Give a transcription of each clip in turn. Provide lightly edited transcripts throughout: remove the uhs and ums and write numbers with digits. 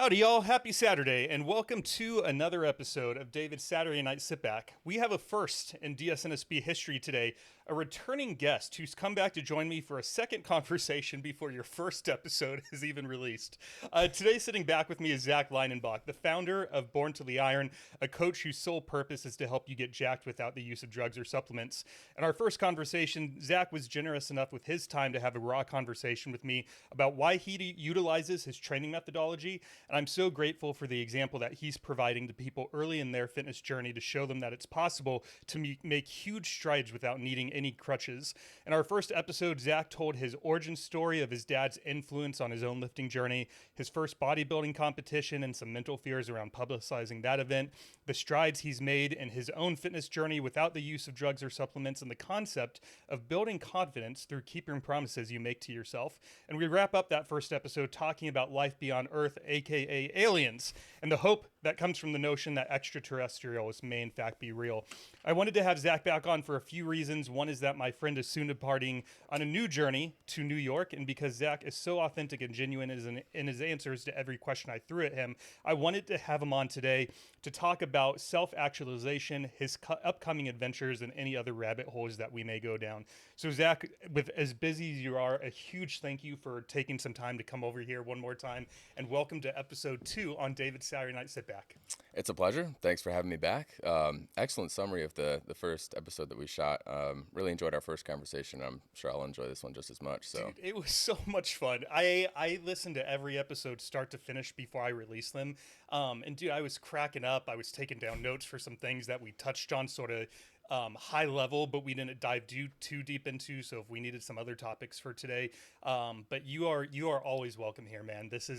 Howdy, y'all. Happy Saturday, and welcome to another episode of David's Saturday Night Sitback. We have a first in DSNSB history today, a returning guest who's come back to join me for a second conversation before your first episode is even released. Today, sitting back with me is Zach Leinenbach, the founder of Born to the Iron, a coach whose sole purpose is to help you get jacked without the use of drugs or supplements. In our first conversation, Zach was generous enough with his time to have a raw conversation with me about why he utilizes his training methodology. And I'm so grateful for the example that he's providing to people early in their fitness journey to show them that it's possible to make huge strides without needing any crutches. In our first episode, Zach told his origin story of his dad's influence on his own lifting journey, his first bodybuilding competition, and some mental fears around publicizing that event, the strides he's made in his own fitness journey without the use of drugs or supplements, and the concept of building confidence through keeping promises you make to yourself. And we wrap up that first episode talking about life beyond Earth, aka aliens, and the hope that comes from the notion that extraterrestrials may in fact be real. I wanted to have Zach back on for a few reasons. One is that my friend is soon departing on a new journey to New York, and because Zach is so authentic and genuine in his answers to every question I threw at him, I wanted to have him on today to talk about self-actualization, his upcoming adventures, and any other rabbit holes that we may go down. So Zach, with as busy as you are, a huge thank you for taking some time to come over here one more time, and welcome to episode 2 on David's Saturday Night Sitback. It's a pleasure. Thanks for having me back. Excellent summary of the first episode that we shot. Really enjoyed our first conversation. I'm sure I'll enjoy this one just as much. So Dude, it was so much fun. I listened to every episode start to finish before I released them. And dude, I was cracking up. I was taking down notes for some things that we touched on sort of high level, but we didn't dive too deep into. So if we needed some other topics for today, but you are always welcome here, man. This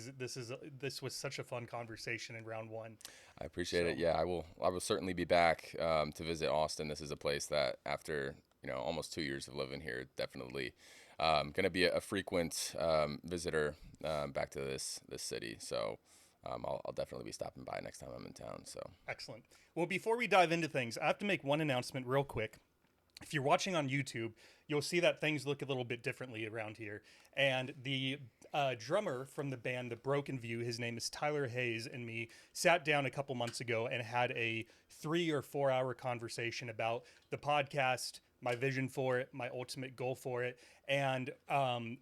was such a fun conversation in round one. I appreciate it. Yeah, I will certainly be back to visit Austin. This is a place that after almost 2 years of living here, definitely going to be a frequent visitor back to this city. So. I'll definitely be stopping by next time I'm in town. So excellent. Well, before we dive into things, I have to make one announcement real quick. If you're watching on YouTube, you'll see that things look a little bit differently around here. And the drummer from the band, The Broken View, his name is Tyler Hayes, and me sat down a couple months ago and had a 3 or 4 hour conversation about the podcast, my vision for it, my ultimate goal for it. And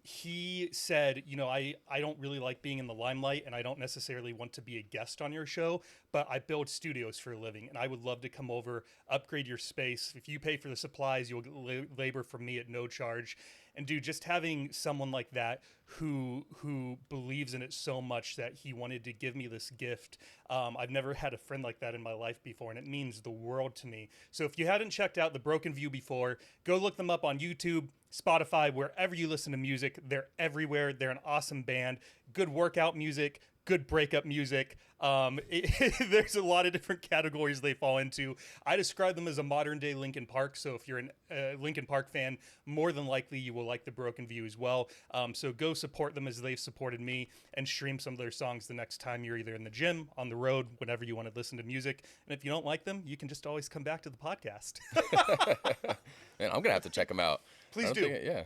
he said, I don't really like being in the limelight, and I don't necessarily want to be a guest on your show, but I build studios for a living, and I would love to come over, upgrade your space. If you pay for the supplies, you'll get labor from me at no charge. And dude, just having someone like that who believes in it so much that he wanted to give me this gift. I've never had a friend like that in my life before, and it means the world to me. So if you hadn't checked out The Broken View before, go look them up on YouTube, Spotify, wherever you listen to music. They're everywhere. They're an awesome band. Good workout music, good breakup music. There's a lot of different categories they fall into. I describe them as a modern day Linkin Park. So if you're a Linkin Park fan, more than likely you will like The Broken View as well. So go support them as they've supported me, and stream some of their songs the next time you're either in the gym, on the road, whenever you want to listen to music. And if you don't like them, you can just always come back to the podcast. Man, I'm going to have to check them out. Please do. Yeah.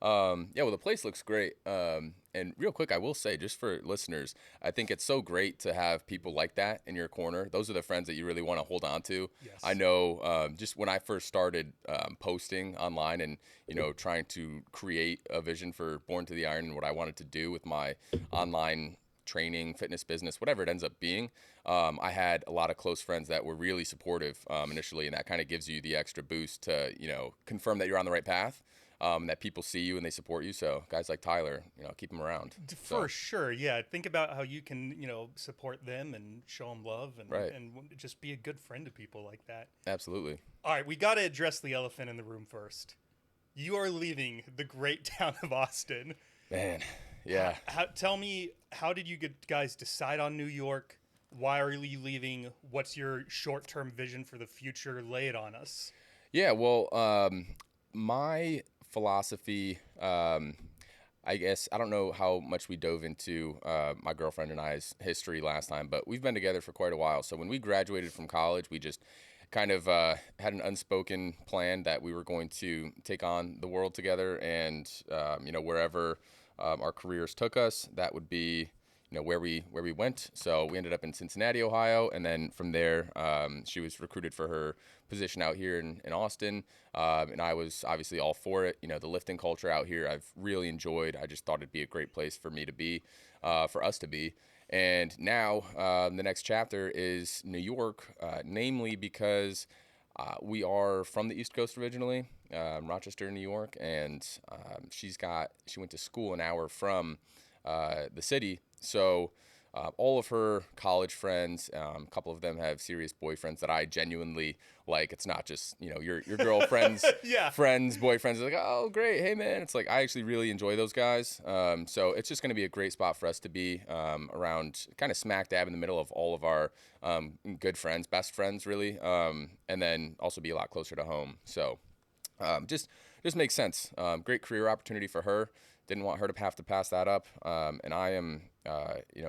Well, the place looks great. And real quick, I will say, just for listeners, I think it's so great to have people like that in your corner. Those are the friends that you really want to hold on to. Yes. I know just when I first started posting online and, trying to create a vision for Born to the Iron and what I wanted to do with my online training, fitness business, whatever it ends up being, I had a lot of close friends that were really supportive initially, and that kind of gives you the extra boost to, confirm that you're on the right path. That people see you and they support you. So guys like Tyler, keep them around. For sure. Yeah. Think about how you can, support them and show them love and, right. and just be a good friend to people like that. Absolutely. All right. We got to address the elephant in the room first. You are leaving the great town of Austin. Man. Yeah. Tell me, how did you guys decide on New York? Why are you leaving? What's your short-term vision for the future? Lay it on us. Yeah. Well, my philosophy, I guess, I don't know how much we dove into my girlfriend and I's history last time, but we've been together for quite a while. So when we graduated from college, we just kind of had an unspoken plan that we were going to take on the world together, and wherever our careers took us, that would be where we went. So we ended up in Cincinnati, Ohio, and then from there, she was recruited for her position out here in Austin, and I was obviously all for it. The lifting culture out here I've really enjoyed. I just thought it'd be a great place for me to be, for us to be. And now the next chapter is New York, namely because we are from the East Coast originally, Rochester, New York, and she went to school an hour from the city. So all of her college friends, a couple of them have serious boyfriends that I genuinely like. It's not just, your girlfriend's Yeah. friends, boyfriends. Like, oh, great. Hey, man. It's like, I actually really enjoy those guys. So it's just going to be a great spot for us to be around, kind of smack dab in the middle of all of our good friends, best friends, really. And then also be a lot closer to home. So just makes sense. Great career opportunity for her. Didn't want her to have to pass that up. And I am,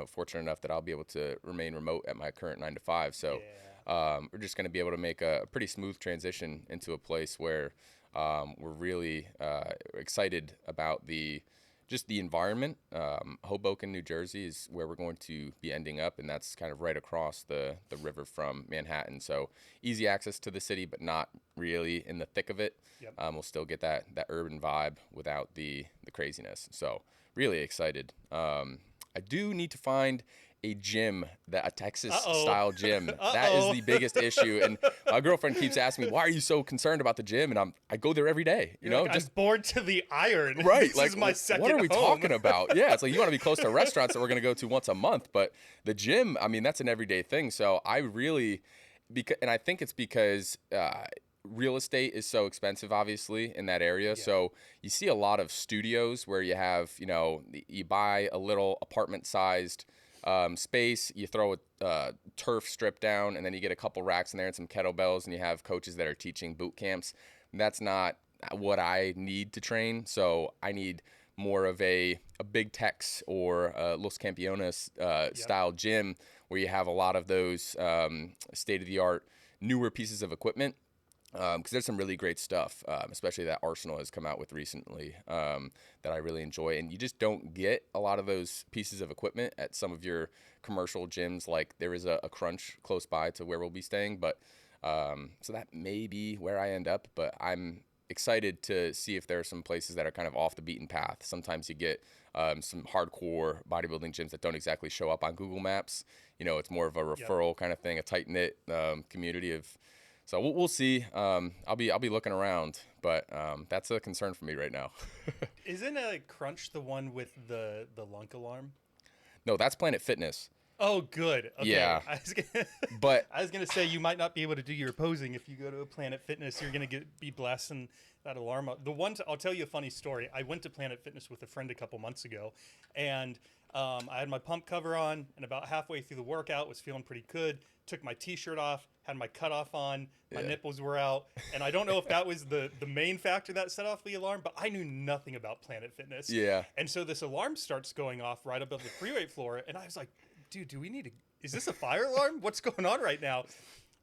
fortunate enough that I'll be able to remain remote at my current 9 to 5. So we're just going to be able to make a pretty smooth transition into a place where we're really excited about the environment. Hoboken, New Jersey is where we're going to be ending up, and that's kind of right across the river from Manhattan. So easy access to the city, but not really in the thick of it. Yep. We'll still get that urban vibe without the craziness. So really excited. I do need to find a gym, a Texas-style gym. That is the biggest issue. And my girlfriend keeps asking me, "Why are you so concerned about the gym?" And I go there every day. Like, I'm bored to the iron. Right. This is my second what are we home. talking about? Yeah, it's like you want to be close to restaurants that we're going to go to once a month, but the gym, I mean, that's an everyday thing. So I really, and I think it's because real estate is so expensive, obviously, in that area. Yeah. So you see a lot of studios where you have, you buy a little apartment-sized space, you throw a turf strip down, and then you get a couple racks in there and some kettlebells, and you have coaches that are teaching boot camps. That's not what I need to train. So I need more of a Big Tex or Los Campeones style gym where you have a lot of those state-of-the-art newer pieces of equipment. Because there's some really great stuff, especially that Arsenal has come out with recently, that I really enjoy. And you just don't get a lot of those pieces of equipment at some of your commercial gyms. Like there is a Crunch close by to where we'll be staying. But so that may be where I end up. But I'm excited to see if there are some places that are kind of off the beaten path. Sometimes you get some hardcore bodybuilding gyms that don't exactly show up on Google Maps. It's more of a referral kind of thing, a tight-knit community of. So we'll see. I'll be looking around, but that's a concern for me right now. Isn't a Crunch the one with the lunk alarm? No, that's Planet Fitness. Oh, good. Okay. Yeah. I was gonna say you might not be able to do your posing if you go to a Planet Fitness. You're gonna be blasting that alarm up. I'll tell you a funny story. I went to Planet Fitness with a friend a couple months ago, and I had my pump cover on, and about halfway through the workout was feeling pretty good. Took my t-shirt off, had my cutoff on, my nipples were out, and I don't know if that was the main factor that set off the alarm, but I knew nothing about Planet Fitness. Yeah. And so this alarm starts going off right above the free weight floor, and I was like, dude, is this a fire alarm? What's going on right now?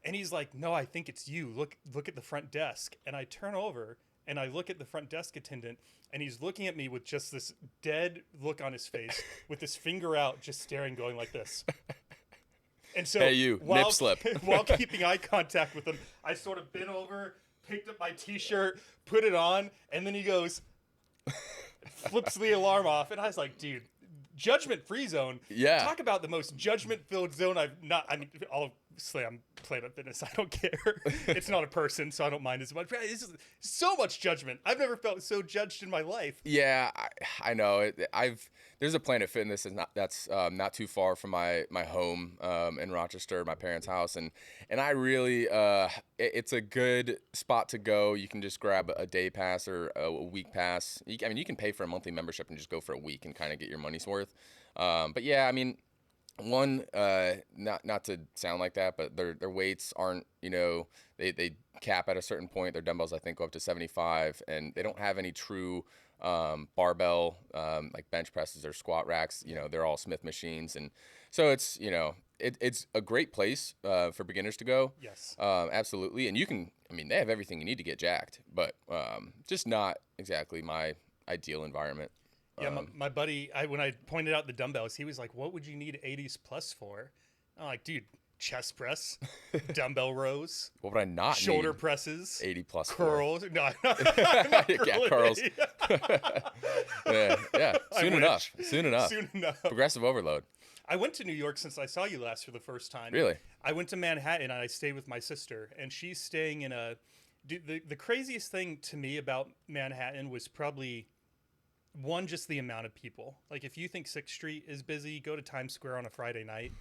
And he's like, no, I think it's you. Look at the front desk. And I turn over and I look at the front desk attendant, and he's looking at me with just this dead look on his face with his finger out, just staring, going like this. And so hey, you, nip slip. While keeping eye contact with him, I sort of bent over, picked up my t-shirt, put it on, and then he goes, flips the alarm off. And I was like, dude, judgment-free zone. Yeah. Talk about the most judgment-filled zone obviously I'm Planet Fitness. I don't care. It's not a person, so I don't mind as much. But it's just so much judgment. I've never felt so judged in my life. Yeah, I know. There's a Planet Fitness that's not too far from my home in Rochester, my parents' house, and I really it's a good spot to go. You can just grab a day pass or a week pass. You can pay for a monthly membership and just go for a week and kind of get your money's worth. But yeah, I mean. One, not to sound like that, but their weights aren't, they cap at a certain point. Their dumbbells, I think, go up to 75, and they don't have any true barbell like bench presses or squat racks. They're all Smith machines, and so it's it's a great place for beginners to go. Yes, absolutely, and they have everything you need to get jacked, but just not exactly my ideal environment. Yeah, my buddy, when I pointed out the dumbbells, he was like, "What would you need 80s plus for?" I'm like, "Dude, chest press, dumbbell rows, What would I not shoulder need presses, 80 plus for? curls." No, I'm not Yeah, curling. curls. Yeah. I Soon wish. enough. Soon enough. Soon enough. Progressive overload. I went to New York since I saw you last for the first time. Really? I went to Manhattan and I stayed with my sister, and she's staying in a. Dude, the craziest thing to me about Manhattan was probably one, just the amount of people. Like, if you think 6th Street is busy, go to Times Square on a Friday night.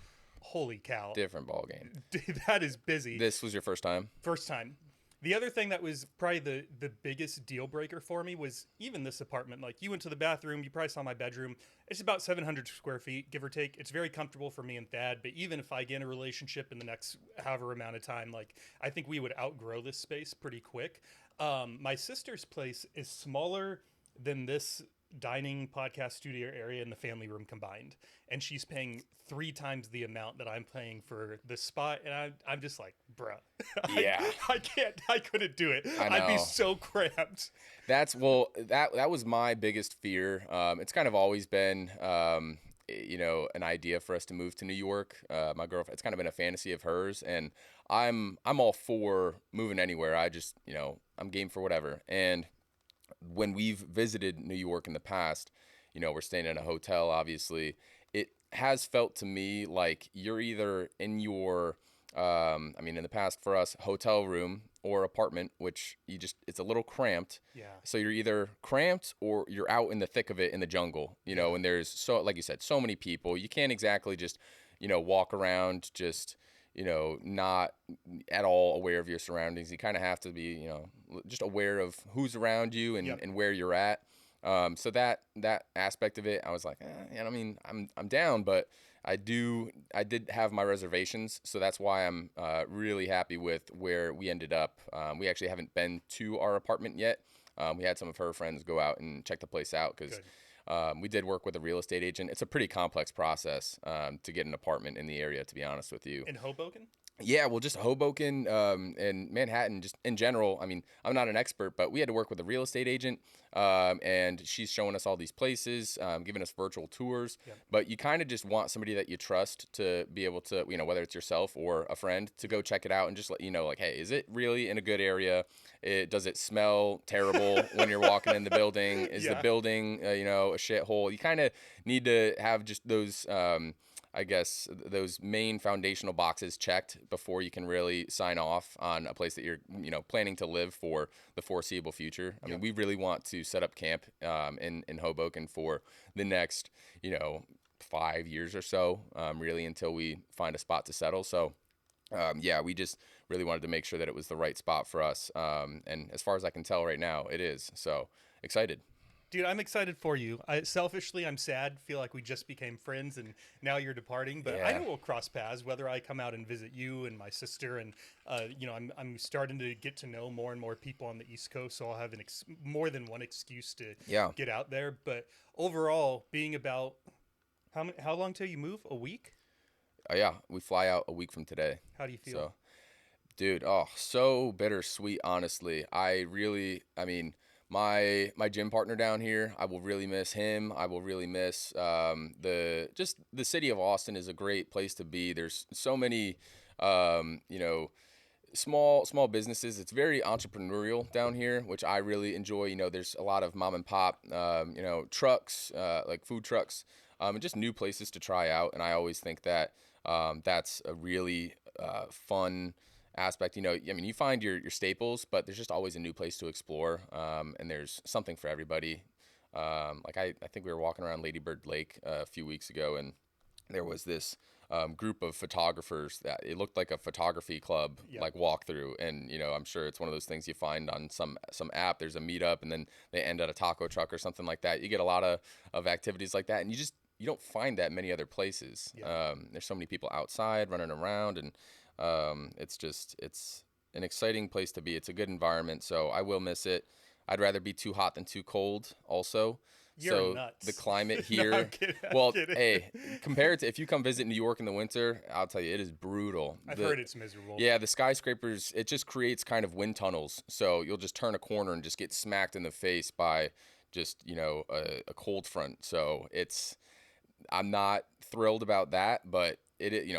Holy cow. Different ball game. Dude, that is busy. This was your first time? First time. The other thing that was probably the biggest deal breaker for me was even this apartment. Like, you went to the bathroom, you probably saw my bedroom. It's about 700 square feet, give or take. It's very comfortable for me and Thad, but even if I get in a relationship in the next however amount of time, like, I think we would outgrow this space pretty quick. My sister's place is smaller than this dining podcast studio area and the family room combined, and she's paying 3 times the amount that I'm paying for this spot, and I'm just like, bruh. Yeah. I couldn't do it. I I'd be know. so cramped. That was my biggest fear. It's kind of always been an idea for us to move to New York. My girlfriend, it's kind of been a fantasy of hers, and I'm all for moving anywhere. I just, I'm game for whatever. And when we've visited New York in the past, we're staying in a hotel, obviously. It has felt to me like you're either in your, in the past for us, hotel room or apartment, which it's a little cramped. Yeah. So you're either cramped or you're out in the thick of it in the jungle, and there's like you said, so many people. You can't exactly just, walk around just, not at all aware of your surroundings. You kind of have to be, just aware of who's around you and where you're at. So that aspect of it, I was like, I'm down, but I did have my reservations. So that's why I'm really happy with where we ended up. We actually haven't been to our apartment yet. We had some of her friends go out and check the place out because we did work with a real estate agent. It's a pretty complex process to get an apartment in the area, to be honest with you. In Hoboken? Yeah, well, just Hoboken and Manhattan, just in general. I mean, I'm not an expert, but we had to work with a real estate agent, and she's showing us all these places, giving us virtual tours. Yep. But you kind of just want somebody that you trust to be able to, whether it's yourself or a friend, to go check it out and just let you know, like, hey, is it really in a good area? Does it smell terrible when you're walking in the building? Is the building, a shithole? You kind of need to have just those. I guess those main foundational boxes checked before you can really sign off on a place that you're, planning to live for the foreseeable future. I mean, we really want to set up camp in Hoboken for the next, 5 years or so, really until we find a spot to settle. So, we just really wanted to make sure that it was the right spot for us. And as far as I can tell right now, it is. So excited. Dude, I'm excited for you. Selfishly, I'm sad. Feel like we just became friends, and now you're departing. But I know we'll cross paths. Whether I come out and visit you and my sister, and I'm starting to get to know more and more people on the East Coast, so I'll have more than one excuse to get out there. But overall, being about how long till you move? A week? Yeah, we fly out a week from today. How do you feel? So, dude, so bittersweet. Honestly, My gym partner down here, I will really miss him. I will really miss the city of Austin is a great place to be. There's so many, small businesses. It's very entrepreneurial down here, which I really enjoy. There's a lot of mom and pop, trucks, like food trucks, and just new places to try out. And I always think that that's a really fun aspect. You find your staples, but there's just always a new place to explore, and there's something for everybody. I think we were walking around Lady Bird Lake a few weeks ago, and there was this group of photographers that it looked like a photography club, like walkthrough. And I'm sure it's one of those things you find on some app. There's a meetup, and then they end at a taco truck or something like that. You get a lot of activities like that, and you don't find that many other places. There's so many people outside running around, and it's an exciting place to be. It's a good environment, so I will miss it. I'd rather be too hot than too cold also. You're nuts. The climate here, No, I'm kidding. Hey, compared to if you come visit New York in the winter, I'll tell you, it is brutal. I've heard it's miserable. Yeah, the skyscrapers, it just creates kind of wind tunnels. So you'll just turn a corner and just get smacked in the face by just, a cold front. So I'm not thrilled about that, but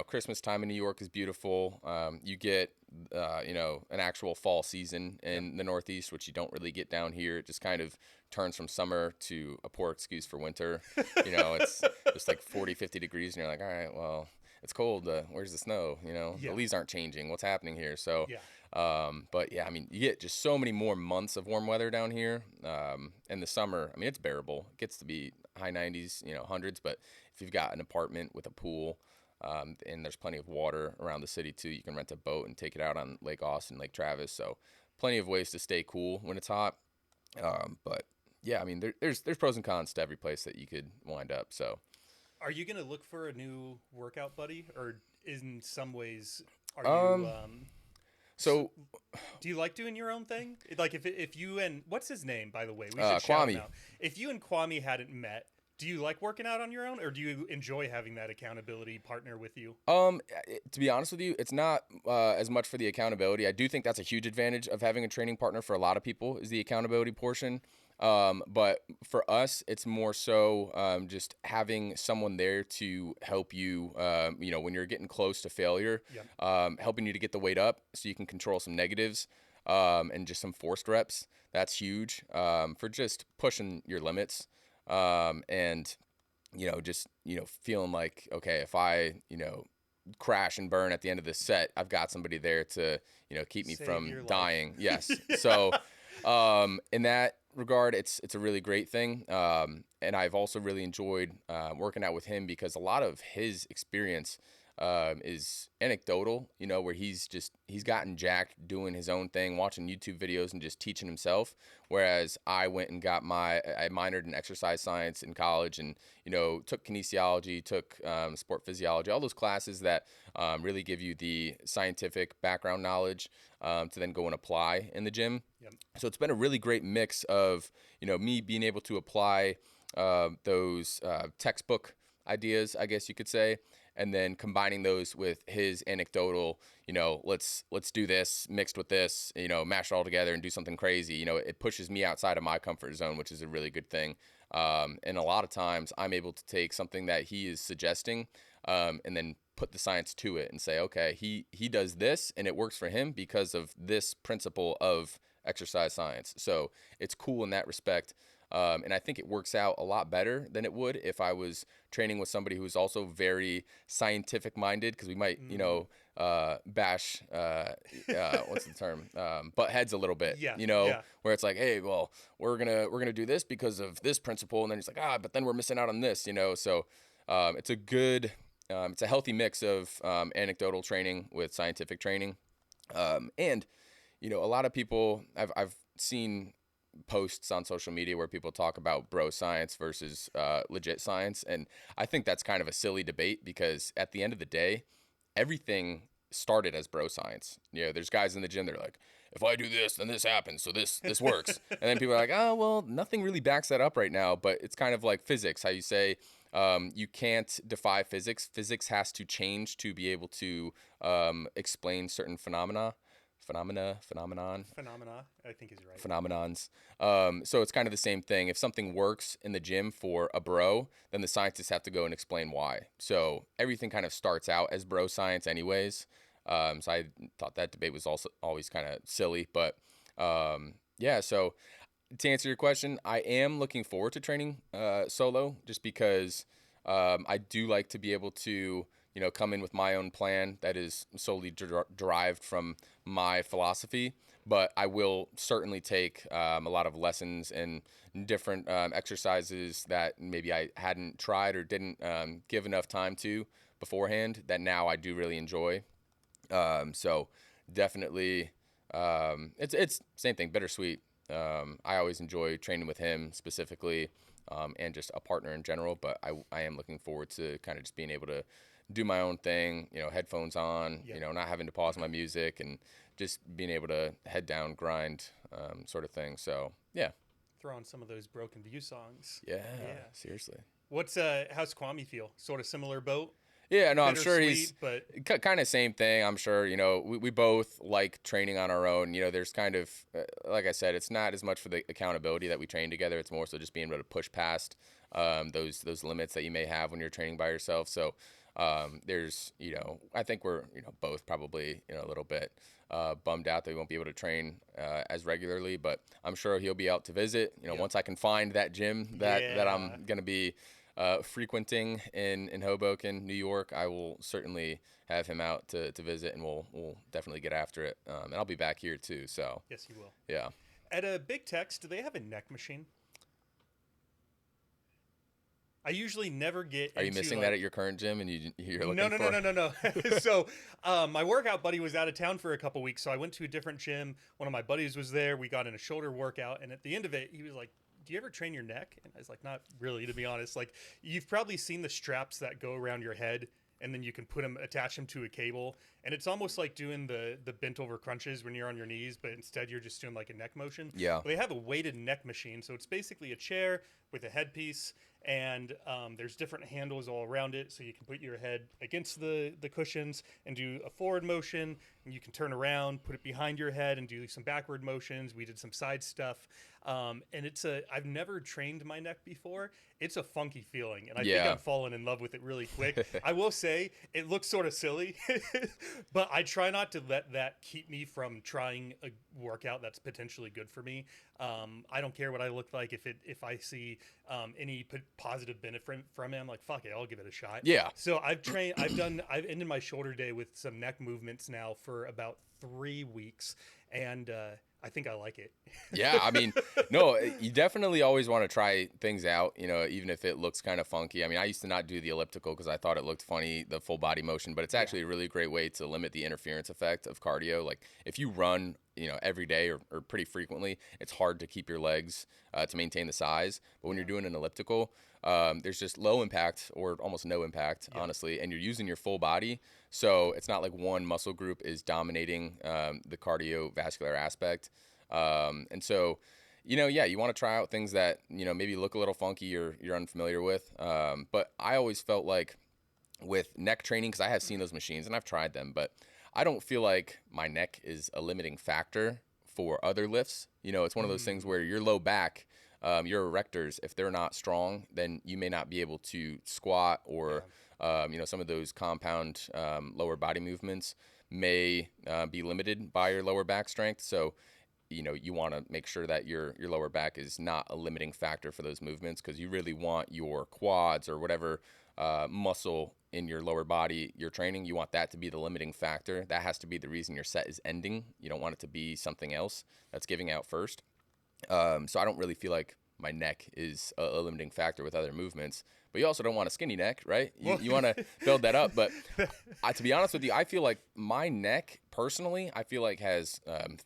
Christmas time in New York is beautiful. You get, an actual fall season in the Northeast, which you don't really get down here. It just kind of turns from summer to a poor excuse for winter. It's just like 40, 50 degrees, and you're like, all right, well, it's cold. Where's the snow? The leaves aren't changing. What's happening here? So, but yeah, I mean, you get just so many more months of warm weather down here. In the summer, I mean, it's bearable. It gets to be high 90s, hundreds. But if you've got an apartment with a pool, and there's plenty of water around the city too, you can rent a boat and take it out on Lake Austin, Lake Travis. So, plenty of ways to stay cool when it's hot. But yeah, I mean, there's pros and cons to every place that you could wind up. So, are you going to look for a new workout buddy, or in some ways, are you? So, do you like doing your own thing? Like if you and what's his name, by the way? We should shout him out. If you and Kwame hadn't met, do you like working out on your own, or do you enjoy having that accountability partner with you? To be honest with you, it's not as much for the accountability. I do think that's a huge advantage of having a training partner for a lot of people is the accountability portion. But for us, it's more so just having someone there to help you, when you're getting close to failure, helping you to get the weight up so you can control some negatives and just some forced reps. That's huge for just pushing your limits and, just, feeling like, okay, if I, crash and burn at the end of this set, I've got somebody there to, keep me from dying. Yes. So in that regard, it's a really great thing. And I've also really enjoyed working out with him because a lot of his experience is anecdotal, where he's gotten jacked doing his own thing, watching YouTube videos and just teaching himself. Whereas I went and I minored in exercise science in college and, took kinesiology, took sport physiology, all those classes that really give you the scientific background knowledge to then go and apply in the gym. Yep. So it's been a really great mix of, me being able to apply those textbook ideas, I guess you could say, and then combining those with his anecdotal, let's do this mixed with this, mash it all together and do something crazy. It pushes me outside of my comfort zone, which is a really good thing. And a lot of times I'm able to take something that he is suggesting and then put the science to it and say, okay, he does this and it works for him because of this principle of exercise science. So it's cool in that respect. And I think it works out a lot better than it would if I was training with somebody who's also very scientific minded, because we might, bash, what's the term? Butt heads a little bit, where it's like, hey, well, we're going to do this because of this principle. And then he's like, but then we're missing out on this, so it's a good, it's a healthy mix of anecdotal training with scientific training. And, a lot of people I've seen posts on social media where people talk about bro science versus legit science. And I think that's kind of a silly debate because at the end of the day, everything started as bro science. There's guys in the gym that are like, if I do this, then this happens. So this works. And then people are like, oh, well, nothing really backs that up right now. But it's kind of like physics, how you say you can't defy physics. Physics has to change to be able to explain certain phenomenon, I think is right. Phenomenons. So it's kind of the same thing. If something works in the gym for a bro, then the scientists have to go and explain why. So everything kind of starts out as bro science anyways. So I thought that debate was also always kind of silly. But so to answer your question, I am looking forward to training solo just because I do like to be able to come in with my own plan that is solely derived from my philosophy, but I will certainly take a lot of lessons and different exercises that maybe I hadn't tried or didn't give enough time to beforehand that now I do really enjoy. So definitely, it's same thing, bittersweet. I always enjoy training with him specifically and just a partner in general, but I am looking forward to kind of just being able to do my own thing, headphones on, not having to pause my music and just being able to head down, grind, sort of thing. So, yeah. Throw on some of those Broken View songs. Yeah. Seriously. How's Kwame feel? Sort of similar boat? Yeah, no, I'm sure he's Bittersweet, but kind of same thing. I'm sure, we both like training on our own. There's kind of, like I said, it's not as much for the accountability that we train together. It's more so just being able to push past those limits that you may have when you're training by yourself. So there's, I think we're, both probably, a little bit bummed out that we won't be able to train as regularly, but I'm sure he'll be out to visit, once I can find that gym that yeah. I'm going to be frequenting in Hoboken, New York. I will certainly have him out to visit, and we'll definitely get after it. And I'll be back here too. So Yes, you will. yeah. At a Big Tex, do they have a neck machine? I usually never get Are you into missing like, that at your current gym, and you're no, looking no, no, for? no, no, no. So, my workout buddy was out of town for a couple weeks, so I went to a different gym. One of my buddies was there. We got in a shoulder workout, and at the end of it, he was like, "Do you ever train your neck?" And I was like, "Not really, to be honest." Like, you've probably seen the straps that go around your head, and then you can attach them to a cable, and it's almost like doing the bent over crunches when you're on your knees, but instead you're just doing like a neck motion. Yeah. Well, they have a weighted neck machine, so it's basically a chair with a headpiece, and there's different handles all around it, so you can put your head against the cushions and do a forward motion, and you can turn around, put it behind your head, and do some backward motions. We did some side stuff, and I've never trained my neck before. It's a funky feeling, and I think Yeah. I'm falling in love with it really quick. I will say it looks sort of silly, but I try not to let that keep me from trying a workout that's potentially good for me. I don't care what I look like. If I see any positive benefit from it, I'm like, fuck it, I'll give it a shot. Yeah. So I've ended my shoulder day with some neck movements now for about 3 weeks, and I think I like it. Yeah, I mean, no, you definitely always want to try things out, even if it looks kind of funky. I mean, I used to not do the elliptical because I thought it looked funny, the full body motion, but it's actually a really great way to limit the interference effect of cardio. Like if you run, every day or pretty frequently, it's hard to keep your legs to maintain the size. But when you're doing an elliptical, there's just low impact or almost no impact, honestly, and you're using your full body. So it's not like one muscle group is dominating the cardiovascular aspect. And so, yeah, you want to try out things that, maybe look a little funky or you're unfamiliar with. But I always felt like with neck training, because I have seen those machines and I've tried them, but I don't feel like my neck is a limiting factor for other lifts. It's one of those things where your low back, your erectors, if they're not strong, then you may not be able to squat or, some of those compound lower body movements may be limited by your lower back strength. So, you want to make sure that your lower back is not a limiting factor for those movements, because you really want your quads or whatever muscle in your lower body you're training, you want that to be the limiting factor. That has to be the reason your set is ending. You don't want it to be something else that's giving out first. So I don't really feel like my neck is a limiting factor with other movements, but you also don't want a skinny neck, right? You want to build that up. But to be honest with you, I feel like my neck personally, I feel like has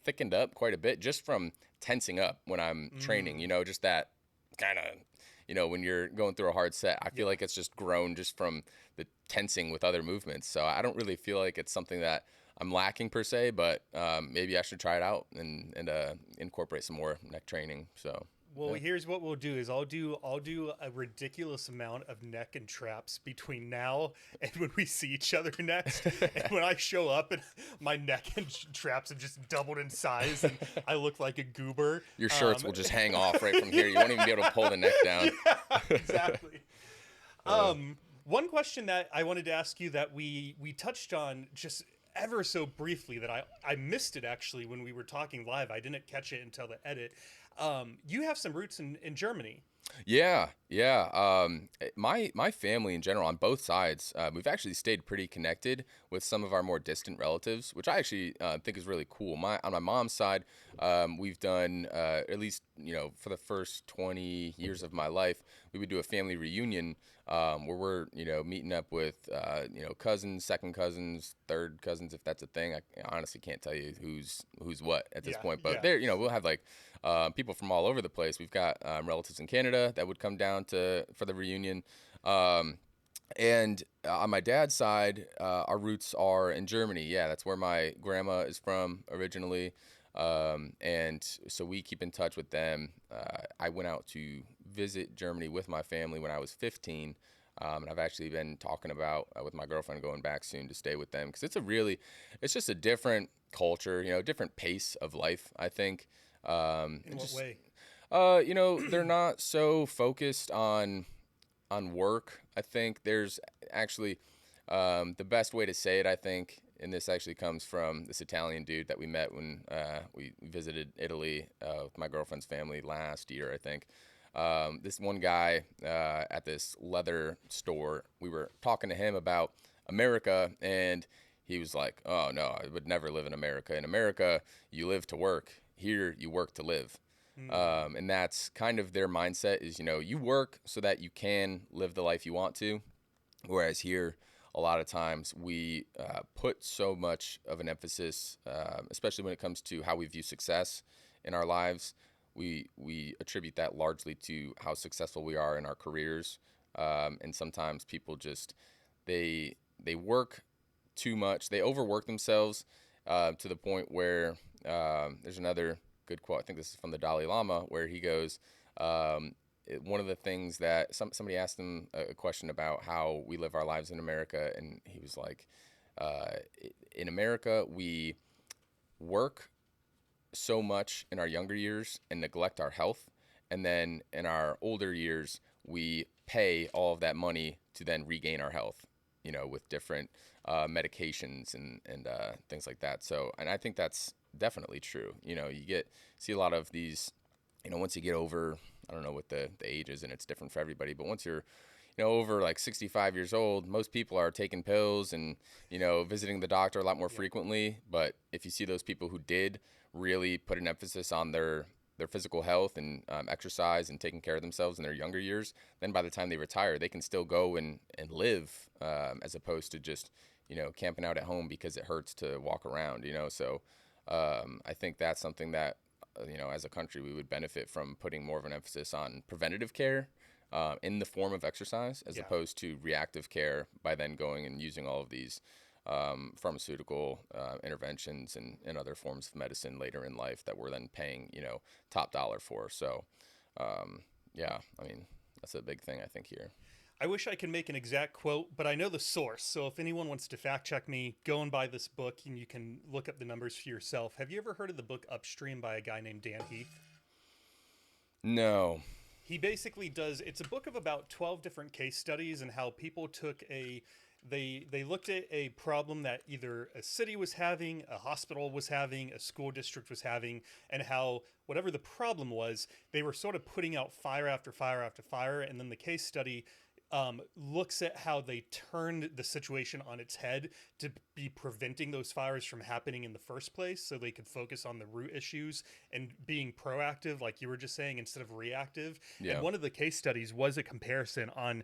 thickened up quite a bit just from tensing up when I'm training, just that kind of, when you're going through a hard set, I feel like it's just grown just from the tensing with other movements. So I don't really feel like it's something that I'm lacking per se, but maybe I should try it out and incorporate some more neck training. So. Well, Yeah. here's what we'll do is I'll do a ridiculous amount of neck and traps between now and when we see each other next. And when I show up and my neck and traps have just doubled in size and I look like a goober. Your shirts will just hang off right from here. You won't even be able to pull the neck down. Yeah, exactly. One question that I wanted to ask you that we touched on just ever so briefly that I missed it actually when we were talking live. I didn't catch it until the edit. You have some roots in Germany. Yeah. My family in general on both sides, we've actually stayed pretty connected with some of our more distant relatives, which I actually think is really cool. On my mom's side, we've done at least for the first 20 years of my life, we would do a family reunion where we're meeting up with cousins, second cousins, third cousins, if that's a thing. I honestly can't tell you who's what at this point, but there we'll have like people from all over the place. We've got relatives in Canada that would come down for the reunion. And on my dad's side, our roots are in Germany. Yeah, that's where my grandma is from originally. And so we keep in touch with them. I went out to visit Germany with my family when I was 15. And I've actually been talking about with my girlfriend going back soon to stay with them because it's just a different culture, different pace of life, I think. In what way? They're not so focused on work. I think there's actually the best way to say it, I think, and this actually comes from this Italian dude that we met when we visited Italy with my girlfriend's family last year, I think. This one guy at this leather store, we were talking to him about America, and he was like, "Oh no, I would never live in America. In America, you live to work. Here, you work to live." And that's kind of their mindset is, you work so that you can live the life you want to. Whereas here, a lot of times we put so much of an emphasis, especially when it comes to how we view success in our lives. We attribute that largely to how successful we are in our careers. And sometimes people just, they work too much. They overwork themselves to the point where there's another good quote. I think this is from the Dalai Lama, where he goes, one of the things that somebody asked him a question about how we live our lives in America, and he was like, in America, we work so much in our younger years and neglect our health. And then in our older years, we pay all of that money to then regain our health, with different medications and things like that. So, and I think that's definitely true. See a lot of these, once you get over, I don't know what the age is, and it's different for everybody, but once you're, over like 65 years old, most people are taking pills and, visiting the doctor a lot more frequently. But if you see those people who did really put an emphasis on their physical health and exercise and taking care of themselves in their younger years, then by the time they retire, they can still go and live as opposed to just, camping out at home because it hurts to walk around, So I think that's something that, as a country, we would benefit from putting more of an emphasis on preventative care in the form of exercise as opposed to reactive care by then going and using all of these pharmaceutical interventions and other forms of medicine later in life that we're then paying, top dollar for. So, I mean, that's a big thing, I think, here. I wish I could make an exact quote, but I know the source. So if anyone wants to fact check me, go and buy this book and you can look up the numbers for yourself. Have you ever heard of the book Upstream by a guy named Dan Heath? No. He basically does, it's a book of about 12 different case studies and how people took they looked at a problem that either a city was having, a hospital was having, a school district was having, and how whatever the problem was, they were sort of putting out fire after fire after fire. And then the case study looks at how they turned the situation on its head to be preventing those fires from happening in the first place so they could focus on the root issues and being proactive, like you were just saying, instead of reactive. Yeah. And one of the case studies was a comparison on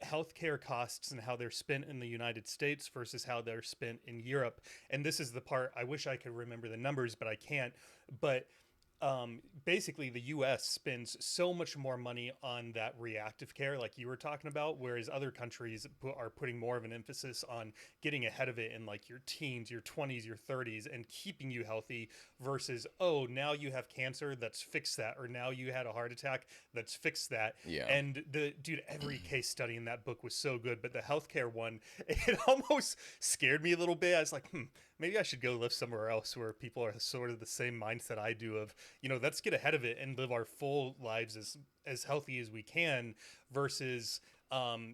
healthcare costs and how they're spent in the United States versus how they're spent in Europe. And this is the part I wish I could remember the numbers, but I can't. But basically the US spends so much more money on that reactive care like you were talking about, whereas other countries are putting more of an emphasis on getting ahead of it in like your teens, your 20s, your 30s, and keeping you healthy versus, oh, now you have cancer, let's fix that, or now you had a heart attack, let's fix that. Yeah. And every case study in that book was so good, but the healthcare one, it almost scared me a little bit. I was like, maybe I should go live somewhere else where people are sort of the same mindset I do of, let's get ahead of it and live our full lives as healthy as we can versus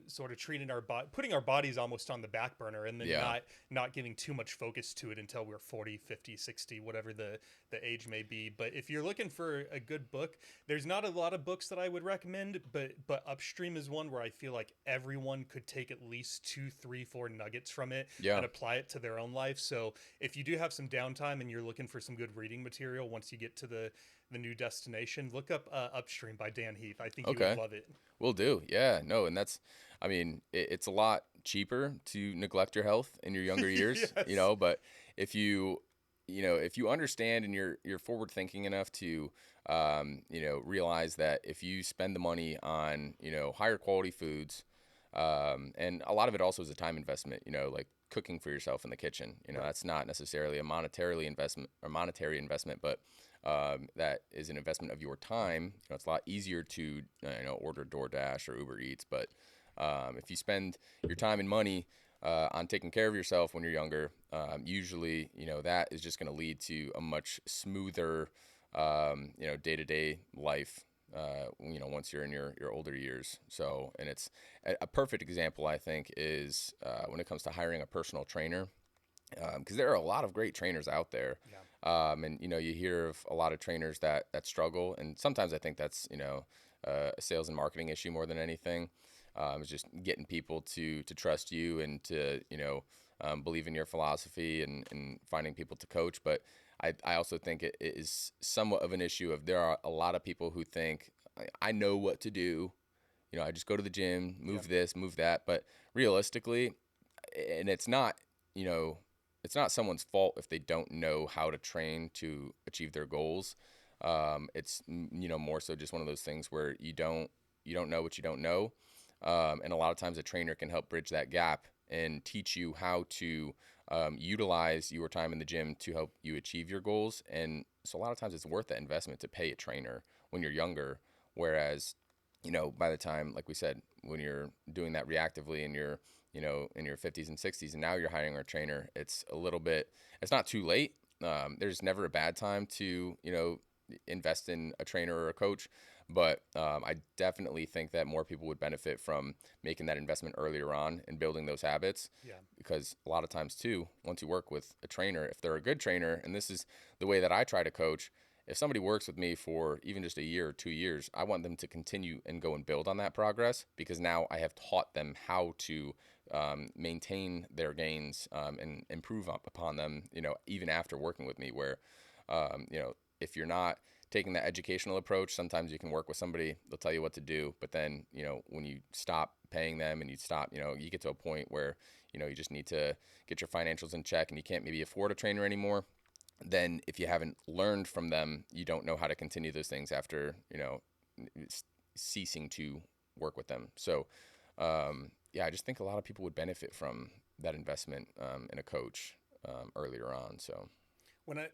sort of treating putting our bodies almost on the back burner and then not giving too much focus to it until we're 40, 50, 60, whatever the age may be. But if you're looking for a good book, there's not a lot of books that I would recommend, but Upstream is one where I feel like everyone could take at least 2, 3, 4 nuggets from it and apply it to their own life. So if you do have some downtime and you're looking for some good reading material once you get to the new destination, look up Upstream by Dan Heath. I think you would love it. Will do. Yeah, no, and that's, I mean, it's a lot cheaper to neglect your health in your younger years, Yes. but if you understand and you're forward thinking enough to, realize that if you spend the money on, higher quality foods, and a lot of it also is a time investment, like cooking for yourself in the kitchen, that's not necessarily a monetary investment, but that is an investment of your time. It's a lot easier to order DoorDash or Uber Eats, but If you spend your time and money on taking care of yourself when you're younger, usually, that is just going to lead to a much smoother, day-to-day life, once you're in your older years. So, and it's a perfect example, I think, is when it comes to hiring a personal trainer, because there are a lot of great trainers out there. Yeah. And, you hear of a lot of trainers that struggle. And sometimes I think that's, a sales and marketing issue more than anything. It's just getting people to trust you and to, believe in your philosophy and finding people to coach. But I also think it is somewhat of an issue of there are a lot of people who think, I know what to do. I just go to the gym, move this, move that. But realistically, and it's not someone's fault if they don't know how to train to achieve their goals. It's more so just one of those things where you don't know what you don't know, and a lot of times a trainer can help bridge that gap and teach you how to utilize your time in the gym to help you achieve your goals. And so a lot of times it's worth that investment to pay a trainer when you're younger, whereas by the time, like we said, when you're doing that reactively and you're in your 50s and 60s, and now you're hiring a trainer, it's not too late. There's never a bad time to, invest in a trainer or a coach. But I definitely think that more people would benefit from making that investment earlier on and building those habits. Yeah. Because a lot of times too, once you work with a trainer, if they're a good trainer, and this is the way that I try to coach, if somebody works with me for even just a year or 2 years, I want them to continue and go and build on that progress, because now I have taught them how to maintain their gains and improve upon them, even after working with me, where, if you're not taking that educational approach, sometimes you can work with somebody, they'll tell you what to do. But then, when you stop paying them and you stop, you get to a point where, you just need to get your financials in check and you can't maybe afford a trainer anymore. Then if you haven't learned from them, you don't know how to continue those things after, ceasing to work with them. So, I just think a lot of people would benefit from that investment in a coach earlier on. So When I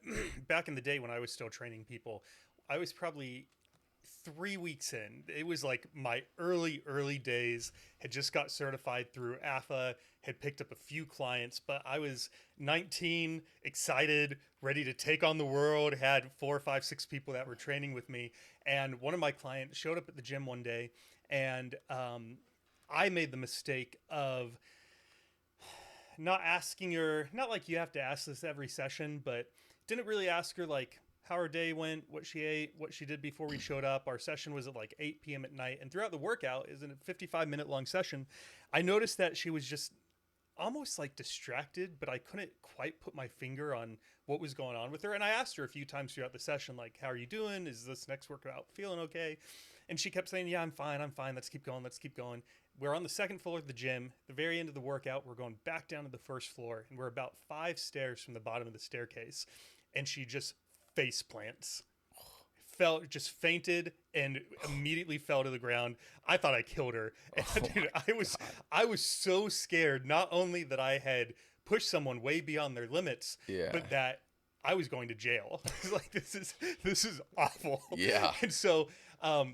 back in the day when I was still training people, I was probably 3 weeks in. It was like my early days. Had just got certified through AFA. Had picked up a few clients, but I was 19, excited, ready to take on the world. Had 4, 5, 6 people that were training with me, and one of my clients showed up at the gym one day, and I made the mistake of not asking her, not like you have to ask this every session, but didn't really ask her like how her day went, what she ate, what she did before we showed up. Our session was at like 8 p.m. at night, and throughout the workout, is a 55-minute long session, I noticed that she was just almost like distracted, but I couldn't quite put my finger on what was going on with her. And I asked her a few times throughout the session, like, how are you doing? Is this next workout feeling okay? And she kept saying, yeah, I'm fine. Let's keep going. We're on the second floor of the gym. The very end of the workout, we're going back down to the first floor, and we're about 5 stairs from the bottom of the staircase. And she just face plants, just fainted and immediately fell to the ground. I thought I killed her. And, dude, I was so scared, not only that I had pushed someone way beyond their limits, but that I was going to jail. Like, this is awful. Yeah. And so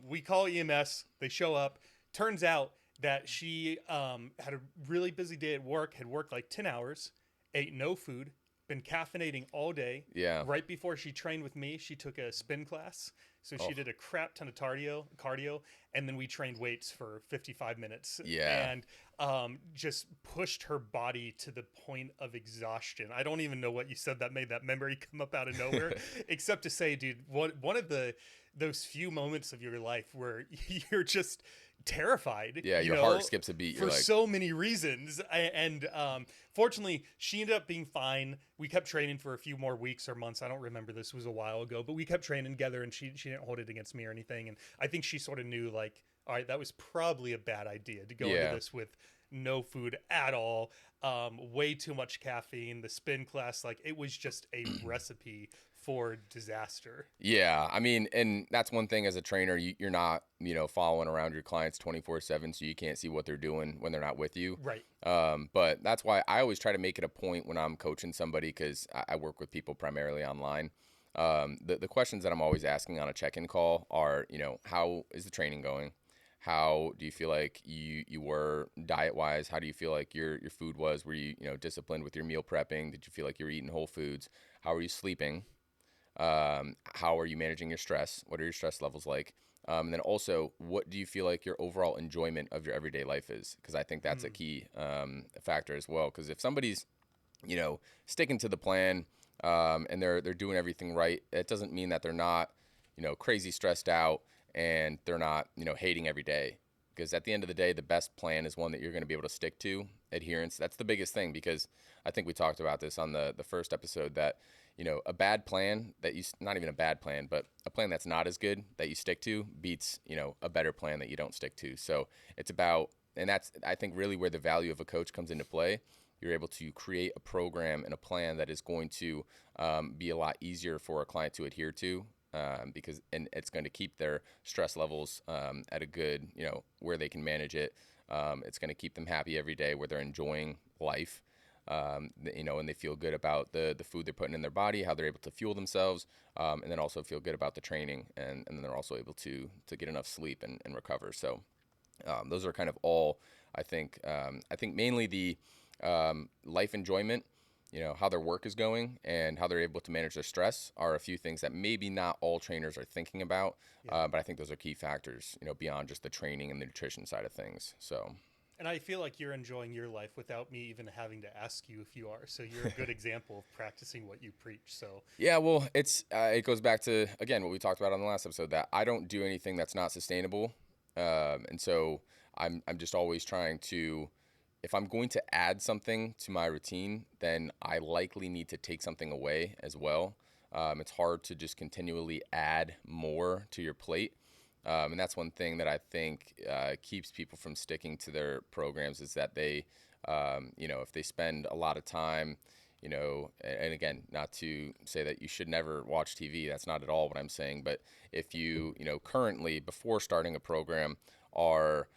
we call EMS. They show up. Turns out that she had a really busy day at work, had worked like 10 hours, ate no food, been caffeinating all day. Yeah. Right before she trained with me, she took a spin class. So she did a crap ton of cardio, and then we trained weights for 55 minutes. Yeah. And just pushed her body to the point of exhaustion. I don't even know what you said that made that memory come up out of nowhere, except to say, dude, one of those few moments of your life where you're just terrified. Yeah, your heart skips a beat. For so many reasons. And fortunately, she ended up being fine. We kept training for a few more weeks or months. I don't remember. This was a while ago. But we kept training together, and she didn't hold it against me or anything. And I think she sort of knew, like, all right, that was probably a bad idea to go into this with no food at all, way too much caffeine, the spin class. Like, it was just a recipe for disaster. Yeah, I mean, and that's one thing as a trainer, you're not, following around your clients 24/7, so you can't see what they're doing when they're not with you. Right. But that's why I always try to make it a point when I'm coaching somebody, because I work with people primarily online. The questions that I'm always asking on a check-in call are, how is the training going? How do you feel like you were diet wise? How do you feel like your food was? Were you, disciplined with your meal prepping? Did you feel like you were eating whole foods? How are you sleeping? How are you managing your stress? What are your stress levels like? And then also, what do you feel like your overall enjoyment of your everyday life is? Because I think that's a Mm. key factor as well. Because if somebody's, sticking to the plan, and they're doing everything right, it doesn't mean that they're not, crazy stressed out, and they're not, hating every day. Because at the end of the day, the best plan is one that you're going to be able to stick to. Adherence, that's the biggest thing. Because I think we talked about this on the first episode, that a bad plan that you, not even a bad plan, but a plan that's not as good that you stick to beats, a better plan that you don't stick to. So it's about, and that's, I think, really where the value of a coach comes into play. You're able to create a program and a plan that is going to be a lot easier for a client to adhere to, because, and it's going to keep their stress levels at a good, where they can manage it. It's going to keep them happy every day, where they're enjoying life. And they feel good about the food they're putting in their body, how they're able to fuel themselves, and then also feel good about the training, and then they're also able to get enough sleep and recover. So those are kind of all, I think mainly the life enjoyment, how their work is going and how they're able to manage their stress are a few things that maybe not all trainers are thinking about. Yeah. But I think those are key factors, beyond just the training and the nutrition side of things. So. And I feel like you're enjoying your life without me even having to ask you if you are. So you're a good example of practicing what you preach. So Yeah, well, it goes back to, again, what we talked about on the last episode, that I don't do anything that's not sustainable, and so I'm just always trying to, if I'm going to add something to my routine, then I likely need to take something away as well. It's hard to just continually add more to your plate. And that's one thing that I think keeps people from sticking to their programs, is that they, if they spend a lot of time, and again, not to say that you should never watch TV, that's not at all what I'm saying, but if you, currently, before starting a program, are,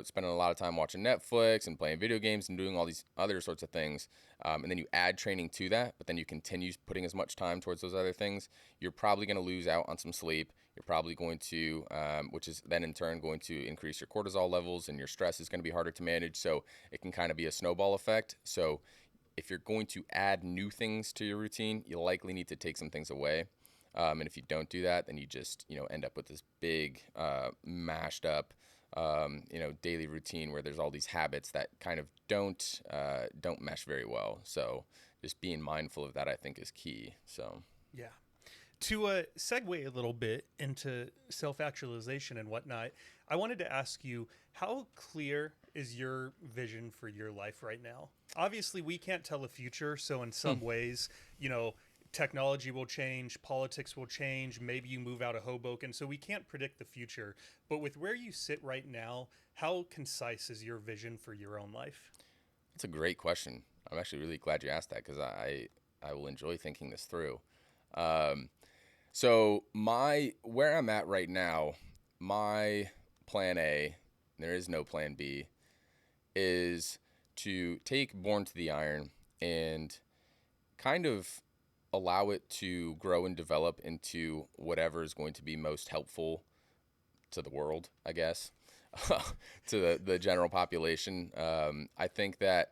spending a lot of time watching Netflix and playing video games and doing all these other sorts of things, and then you add training to that, but then you continue putting as much time towards those other things, you're probably going to lose out on some sleep. You're probably going to, which is then in turn going to increase your cortisol levels, and your stress is going to be harder to manage. So it can kind of be a snowball effect. So if you're going to add new things to your routine, you likely need to take some things away. And if you don't do that, then you just, end up with this big, mashed up, daily routine where there's all these habits that kind of don't mesh very well. So just being mindful of that, I think, is key. So. yeah. To segue a little bit into self-actualization and whatnot, I wanted to ask you, how clear is your vision for your life right now? Obviously, we can't tell the future, so in some ways, technology will change, politics will change, maybe you move out of Hoboken, so we can't predict the future. But with where you sit right now, how concise is your vision for your own life? That's a great question. I'm actually really glad you asked that, because I will enjoy thinking this through. So where I'm at right now, my plan A, there is no plan B, is to take Born to the Iron and kind of allow it to grow and develop into whatever is going to be most helpful to the world, I guess, to the general population. I think that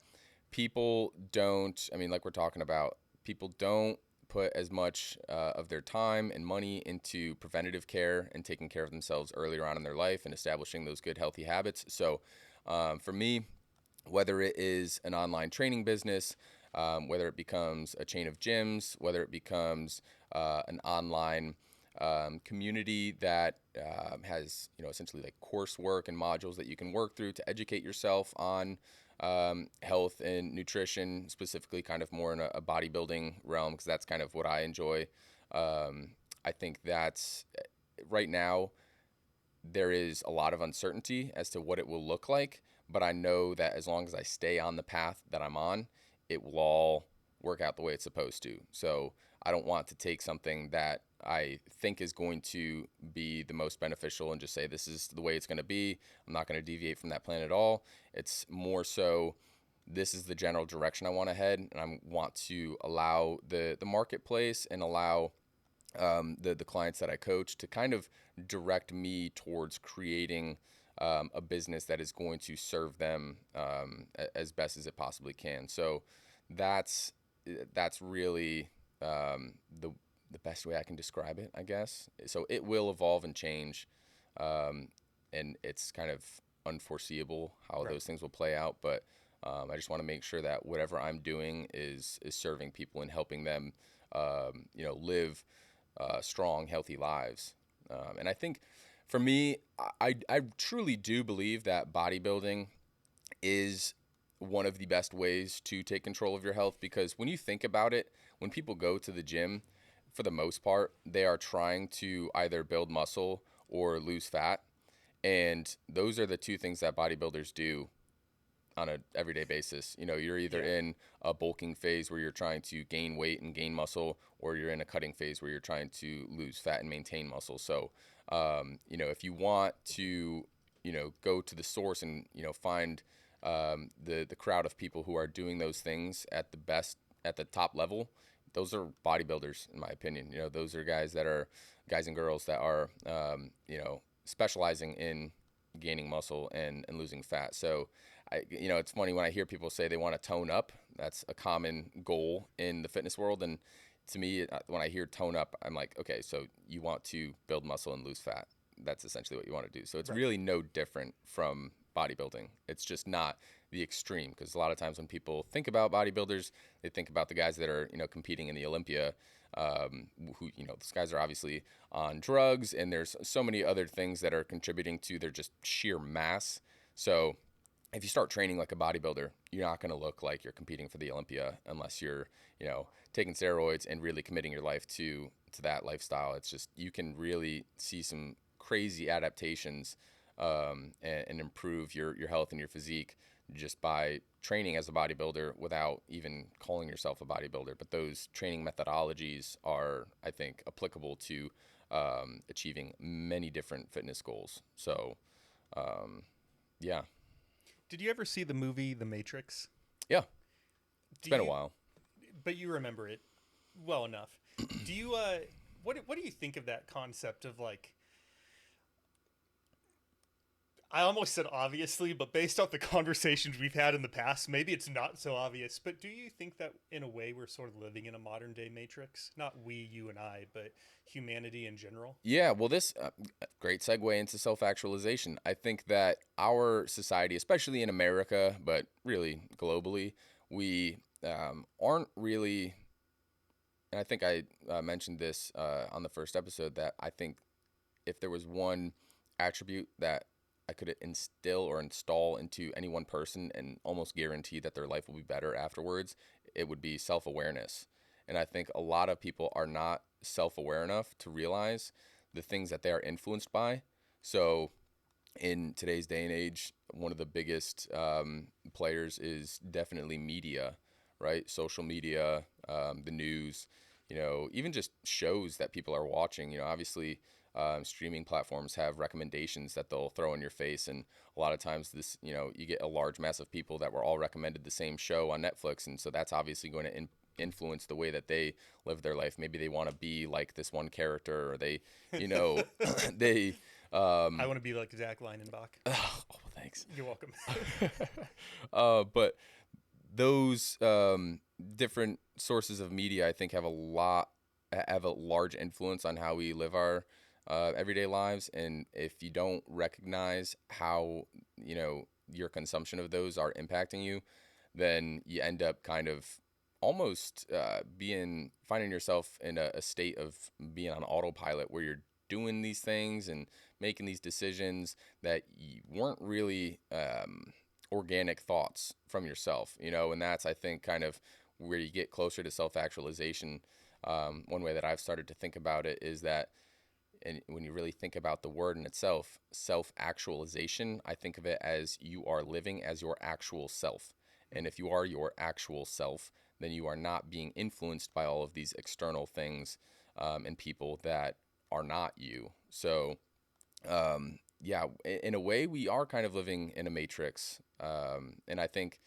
people don't, I mean, like we're talking about, people don't put as much of their time and money into preventative care and taking care of themselves earlier on in their life and establishing those good, healthy habits. So for me, whether it is an online training business, whether it becomes a chain of gyms, whether it becomes an online community that has, essentially like coursework and modules that you can work through to educate yourself on health and nutrition, specifically kind of more in a bodybuilding realm, because that's kind of what I enjoy. I think that's right now there is a lot of uncertainty as to what it will look like, but I know that as long as I stay on the path that I'm on, it will all work out the way it's supposed to. So I don't want to take something that I think is going to be the most beneficial and just say, this is the way it's going to be. I'm not going to deviate from that plan at all. It's more so, this is the general direction I want to head, and I want to allow the marketplace and allow the clients that I coach to kind of direct me towards creating a business that is going to serve them as best as it possibly can. So that's really the best way I can describe it, I guess. So it will evolve and change, and it's kind of unforeseeable how Right. those things will play out. But I just want to make sure that whatever I'm doing is serving people and helping them, live strong, healthy lives. And I think for me, I truly do believe that bodybuilding is one of the best ways to take control of your health, because when you think about it, when people go to the gym, for the most part, they are trying to either build muscle or lose fat. And those are the two things that bodybuilders do on an everyday basis. You're either Yeah. in a bulking phase where you're trying to gain weight and gain muscle, or you're in a cutting phase where you're trying to lose fat and maintain muscle. So, if you want to, go to the source and, find the crowd of people who are doing those things at the best, at the top level, those are bodybuilders, in my opinion. Those are guys and girls that are, specializing in gaining muscle and losing fat. So, it's funny when I hear people say they want to tone up. That's a common goal in the fitness world. And to me, when I hear tone up, I'm like, okay, so you want to build muscle and lose fat. That's essentially what you want to do. So it's Right. really no different from bodybuilding. It's just not the extreme, because a lot of times when people think about bodybuilders, they think about the guys that are, competing in the Olympia, who, those guys are obviously on drugs, and there's so many other things that are contributing to their just sheer mass. So if you start training like a bodybuilder, you're not going to look like you're competing for the Olympia unless you're, taking steroids and really committing your life to that lifestyle. It's just, you can really see some crazy adaptations, and improve your health and your physique just by training as a bodybuilder without even calling yourself a bodybuilder. But those training methodologies are, I think, applicable to achieving many different fitness goals. So, yeah. Did you ever see the movie The Matrix? Yeah, it's Do been a you? while. But you remember it well enough. Do you? What do you think of that concept of like? I almost said obviously, but based off the conversations we've had in the past, maybe it's not so obvious. But do you think that in a way we're sort of living in a modern day matrix? Not we, you, and I, but humanity in general. Yeah, well, this great segue into self-actualization. I think that our society, especially in America, but really globally, we aren't really. And I think I mentioned this on the first episode, that I think if there was one attribute that I could instill or install into any one person and almost guarantee that their life will be better afterwards, it would be self-awareness. And I think a lot of people are not self-aware enough to realize the things that they are influenced by. So in today's day and age, one of the biggest players is definitely media, right? Social media, the news, even just shows that people are watching. Obviously, streaming platforms have recommendations that they'll throw in your face, and a lot of times this, you get a large mass of people that were all recommended the same show on Netflix, and so that's obviously going to influence the way that they live their life. Maybe they want to be like this one character, or they, they I want to be like Zach Leinenbach. oh, thanks. You're welcome. But those different sources of media, I think, have a large influence on how we live our everyday lives. And if you don't recognize how, your consumption of those are impacting you, then you end up kind of almost finding yourself in a state of being on autopilot, where you're doing these things and making these decisions that weren't really organic thoughts from yourself, and that's, I think, kind of where you get closer to self-actualization. One way that I've started to think about it is that, and when you really think about the word in itself, self-actualization, I think of it as you are living as your actual self. And if you are your actual self, then you are not being influenced by all of these external things and people that are not you. So, yeah, in a way, we are kind of living in a matrix. And I think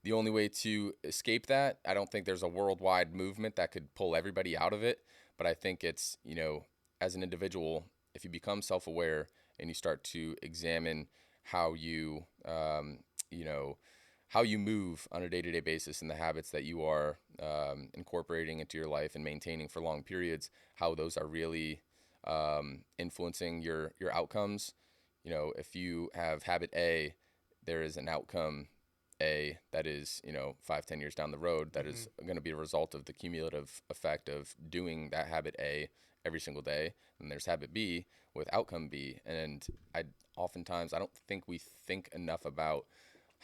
the only way to escape that, I don't think there's a worldwide movement that could pull everybody out of it. But I think it's, as an individual, if you become self-aware and you start to examine how you, you know, how you move on a day-to-day basis and the habits that you are incorporating into your life and maintaining for long periods, how those are really influencing your outcomes. If you have habit A, there is an outcome A that is, 5-10 years down the road that is going to be a result of the cumulative effect of doing that habit A every single day. And there's habit B with outcome B. And oftentimes I don't think we think enough about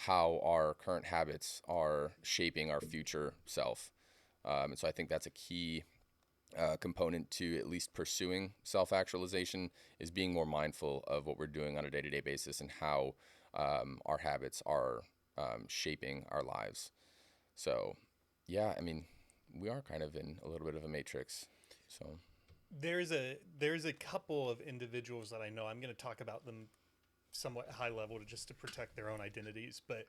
how our current habits are shaping our future self. And so I think that's a key component to at least pursuing self-actualization, is being more mindful of what we're doing on a day-to-day basis and how our habits are shaping our lives. So, yeah, I mean, we are kind of in a little bit of a matrix. So There's a couple of individuals that I know. I'm going to talk about them somewhat high level just to protect their own identities, but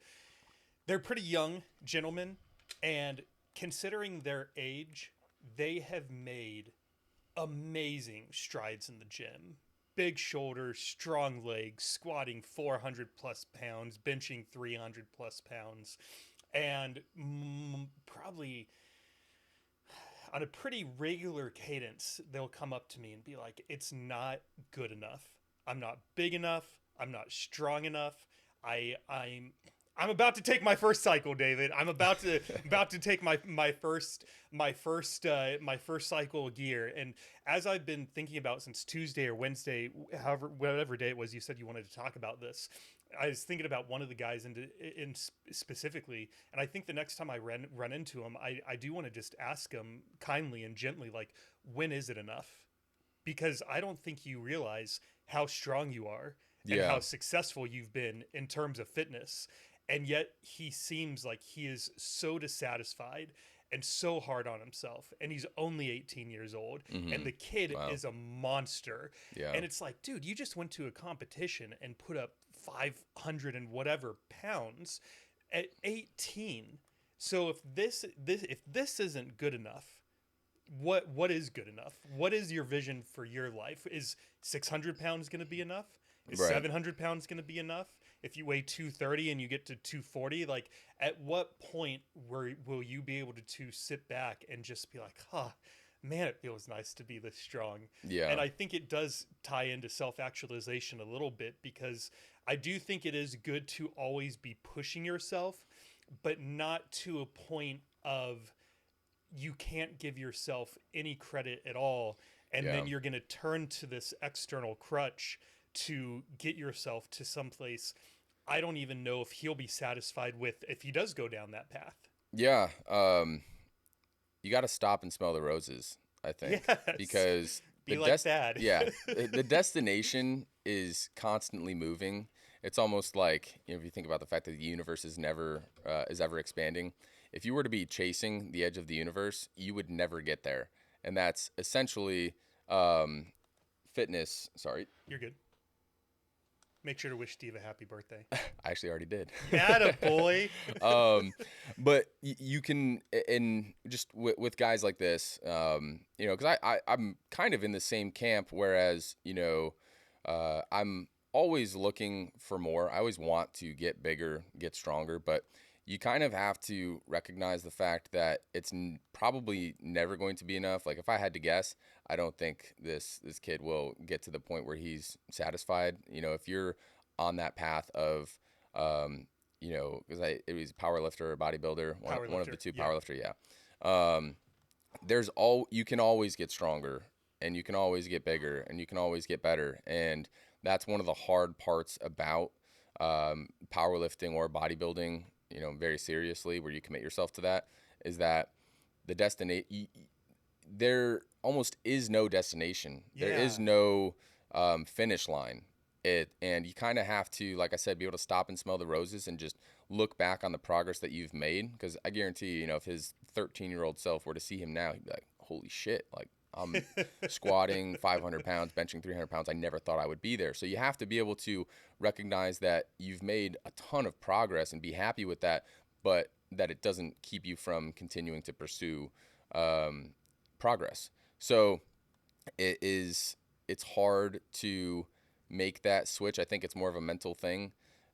they're pretty young gentlemen, and considering their age, they have made amazing strides in the gym. Big shoulders, strong legs, squatting 400 plus pounds, benching 300 plus pounds, and probably on a pretty regular cadence, they'll come up to me and be like, "It's not good enough. I'm not big enough. I'm not strong enough. I'm about to take my first cycle, David. I'm about to take my first cycle of gear." And as I've been thinking about since Tuesday or Wednesday, however whatever day it was, you said you wanted to talk about this. I was thinking about one of the guys in specifically, and I think the next time I run into him, I do want to just ask him kindly and gently, like, when is it enough? Because I don't think you realize how strong you are and how successful you've been in terms of fitness. And yet he seems like he is so dissatisfied and so hard on himself. And he's only 18 years old. And the kid is a monster. Yeah. And it's like, dude, you just went to a competition and put up 500 and whatever pounds at 18. So if this isn't good enough, what is good enough? What is your vision for your life? Is 600 pounds going to be enough? Is 700 pounds going to be enough? If you weigh 230 and you get to 240, like, at what point will you be able to sit back and just be like, man, it feels nice to be this strong. Yeah. And I think it does tie into self-actualization a little bit, because I do think it is good to always be pushing yourself, but not to a point of you can't give yourself any credit at all. And then you're going to turn to this external crutch to get yourself to someplace I don't even know if he'll be satisfied with if he does go down that path. Yeah. You got to stop and smell the roses, I think. Yes. Because be like Dad. Yeah. The destination is constantly moving. It's almost like, if you think about the fact that the universe is ever expanding. If you were to be chasing the edge of the universe, you would never get there. And that's essentially fitness. Sorry. You're good. Make sure to wish Steve a happy birthday. I actually already did. Attaboy. But you can, and just with guys like this, because I'm kind of in the same camp, whereas, I'm always looking for more. I always want to get bigger, get stronger, but you kind of have to recognize the fact that it's probably never going to be enough. Like, if I had to guess, I don't think this kid will get to the point where he's satisfied. If you're on that path of, because it was power lifter or bodybuilder, one of the two, power lifter, you can always get stronger, and you can always get bigger, and you can always get better. And that's one of the hard parts about powerlifting or bodybuilding, very seriously, where you commit yourself to that, is that there almost is no destination. There is no finish line. And you kind of have to, like I said, be able to stop and smell the roses and just look back on the progress that you've made. Because I guarantee you, if his 13-year-old self were to see him now, he'd be like, holy shit, like, I'm squatting 500 pounds, benching 300 pounds. I never thought I would be there. So you have to be able to recognize that you've made a ton of progress and be happy with that, but that it doesn't keep you from continuing to pursue progress. So it's hard to make that switch. I think it's more of a mental thing.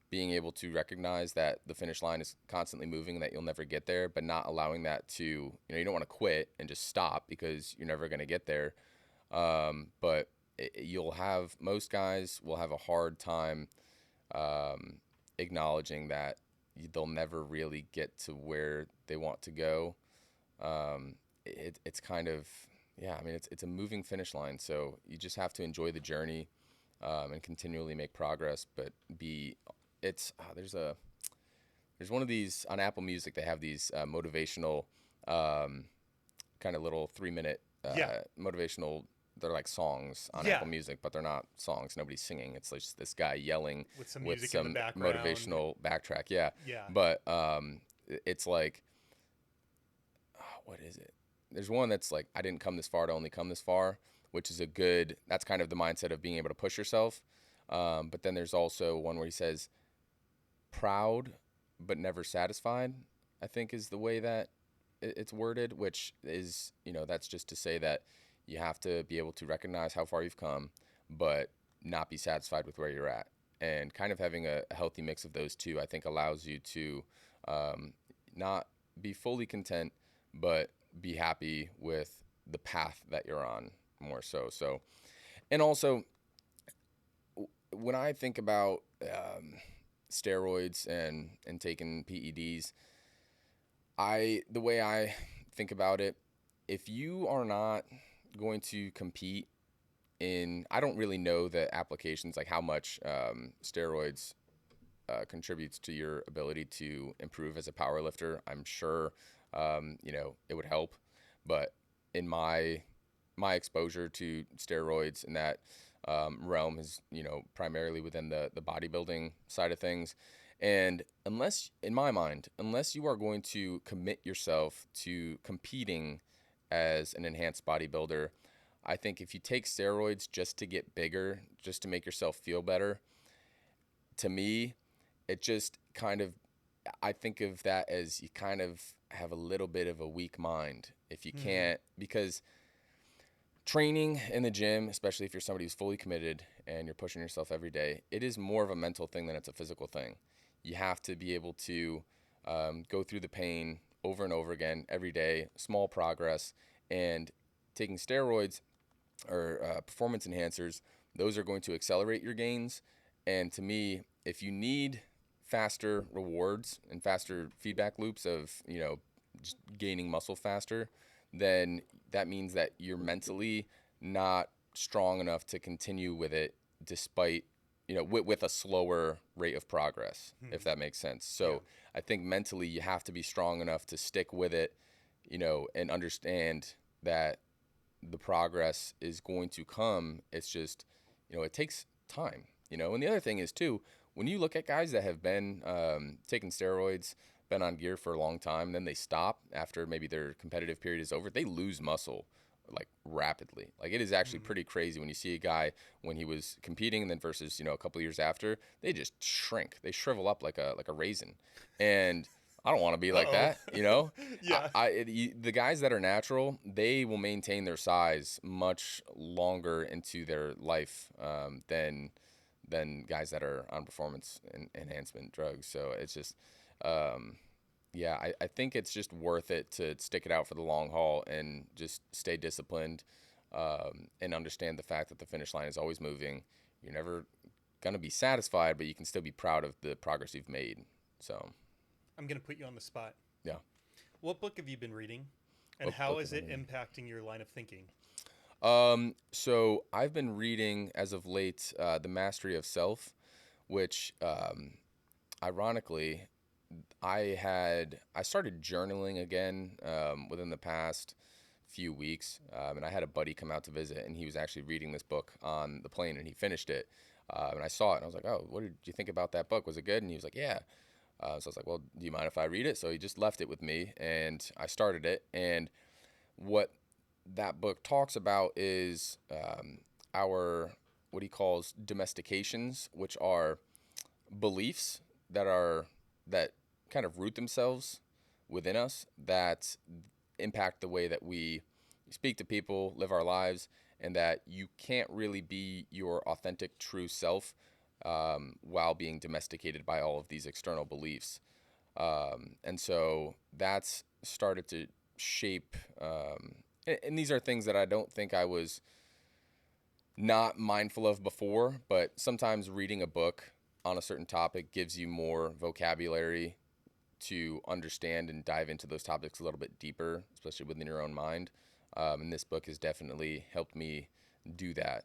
being able to recognize that the finish line is constantly moving and that you'll never get there, but not allowing that to, you don't want to quit and just stop because you're never going to get there. But most guys will have a hard time acknowledging that they'll never really get to where they want to go. It's kind of, yeah, I mean, it's a moving finish line. So you just have to enjoy the journey and continually make progress, but there's one of these on Apple Music. They have these motivational kind of little 3-minute motivational. They're like songs on Apple Music, but they're not songs. Nobody's singing. It's just this guy yelling with some music in the background, motivational backtrack. Yeah. Yeah. But it's like, what is it? There's one that's like, I didn't come this far to only come this far, which is that's kind of the mindset of being able to push yourself. But then there's also one where he says, proud but never satisfied, I think is the way that it's worded, which is, that's just to say that you have to be able to recognize how far you've come, but not be satisfied with where you're at. And kind of having a healthy mix of those two, I think, allows you to not be fully content, but be happy with the path that you're on more so. So, and also, when I think about steroids and taking PEDs, the way I think about it, if you are not going to compete I don't really know the applications, like how much steroids contributes to your ability to improve as a power lifter. I'm sure, it would help, but in my exposure to steroids in that realm is, primarily within the bodybuilding side of things. And in my mind, unless you are going to commit yourself to competing as an enhanced bodybuilder, I think if you take steroids just to get bigger, just to make yourself feel better, to me, it just kind of, I think of that as you kind of have a little bit of a weak mind if you can't, because training in the gym, especially if you're somebody who's fully committed and you're pushing yourself every day, it is more of a mental thing than it's a physical thing. You have to be able to go through the pain over and over again every day, small progress, and taking steroids or performance enhancers, those are going to accelerate your gains. And to me, if you need faster rewards and faster feedback loops of, just gaining muscle faster, then that means that you're mentally not strong enough to continue with it despite, with a slower rate of progress, if that makes sense. So I think mentally you have to be strong enough to stick with it, and understand that the progress is going to come. It's just, it takes time, and the other thing is too, when you look at guys that have been taking steroids, been on gear for a long time, then they stop after maybe their competitive period is over, they lose muscle like rapidly. Like it is actually pretty crazy when you see a guy when he was competing and then versus, a couple of years after, they just shrink. They shrivel up like a raisin. And I don't want to be like that, Yeah. The guys that are natural, they will maintain their size much longer into their life than guys that are on performance enhancement drugs. So it's just, I think it's just worth it to stick it out for the long haul and just stay disciplined and understand the fact that the finish line is always moving. You're never going to be satisfied, but you can still be proud of the progress you've made. So I'm going to put you on the spot. Yeah. What book have you been reading, and how is it impacting your line of thinking? So I've been reading as of late, The Mastery of Self, which, ironically, I started journaling again, within the past few weeks. And I had a buddy come out to visit, and he was actually reading this book on the plane, and he finished it. And I saw it and I was like, oh, what did you think about that book? Was it good? And he was like, yeah. So I was like, well, do you mind if I read it? So he just left it with me, and I started it. And what that book talks about is what he calls domestications, which are beliefs that kind of root themselves within us, that impact the way that we speak to people, live our lives, and that you can't really be your authentic, true self while being domesticated by all of these external beliefs. And so that's started to shape, and these are things that I don't think I was not mindful of before, but sometimes reading a book on a certain topic gives you more vocabulary to understand and dive into those topics a little bit deeper, especially within your own mind. And this book has definitely helped me do that.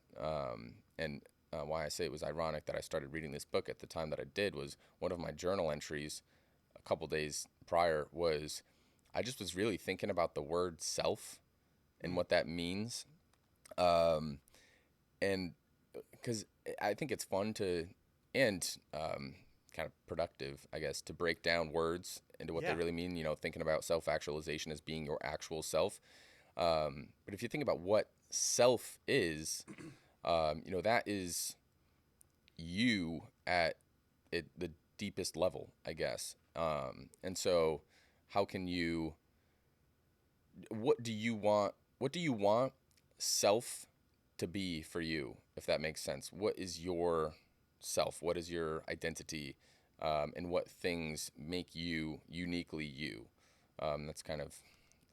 And why I say it was ironic that I started reading this book at the time that I did was one of my journal entries a couple days prior was I just was really thinking about the word self and what that means. And because I think it's fun to, and kind of productive, I guess, to break down words into what they Yeah. really mean, thinking about self-actualization as being your actual self. But if you think about what self is, that is you at the deepest level, I guess. And so how can you, what do you want, self to be for you, if that makes sense? What is your self? What is your identity? And what things make you uniquely you? That's kind of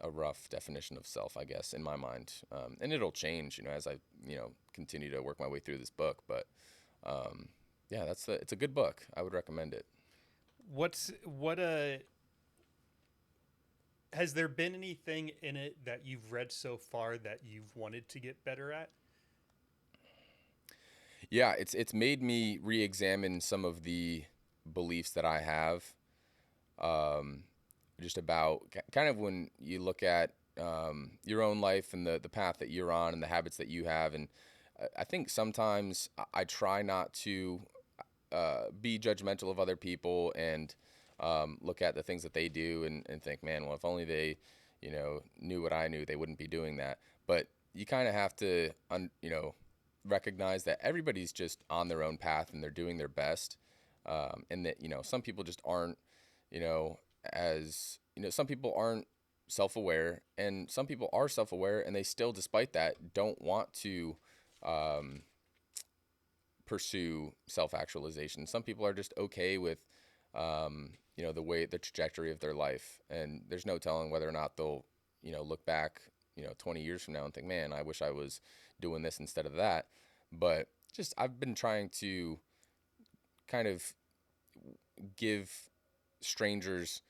a rough definition of self, I guess, in my mind. And it'll change, as I, continue to work my way through this book. But yeah, it's a good book. I would recommend it. What has there been anything in it that you've read so far that you've wanted to get better at? Yeah, it's made me re-examine some of the beliefs that I have, um, just about kind of when you look at your own life and the path that you're on and the habits that you have. And I think sometimes I try not to be judgmental of other people and look at the things that they do and think, man, well, if only they, knew what I knew, they wouldn't be doing that. But you kind of have to, recognize that everybody's just on their own path and they're doing their best. And that, some people just aren't, as, some people aren't self-aware, and some people are self-aware and they still, despite that, don't want to pursue self-actualization. Some people are just okay with, the trajectory of their life, and there's no telling whether or not they'll, look back, 20 years from now and think, man, I wish I was doing this instead of that. But just, I've been trying to kind of give strangers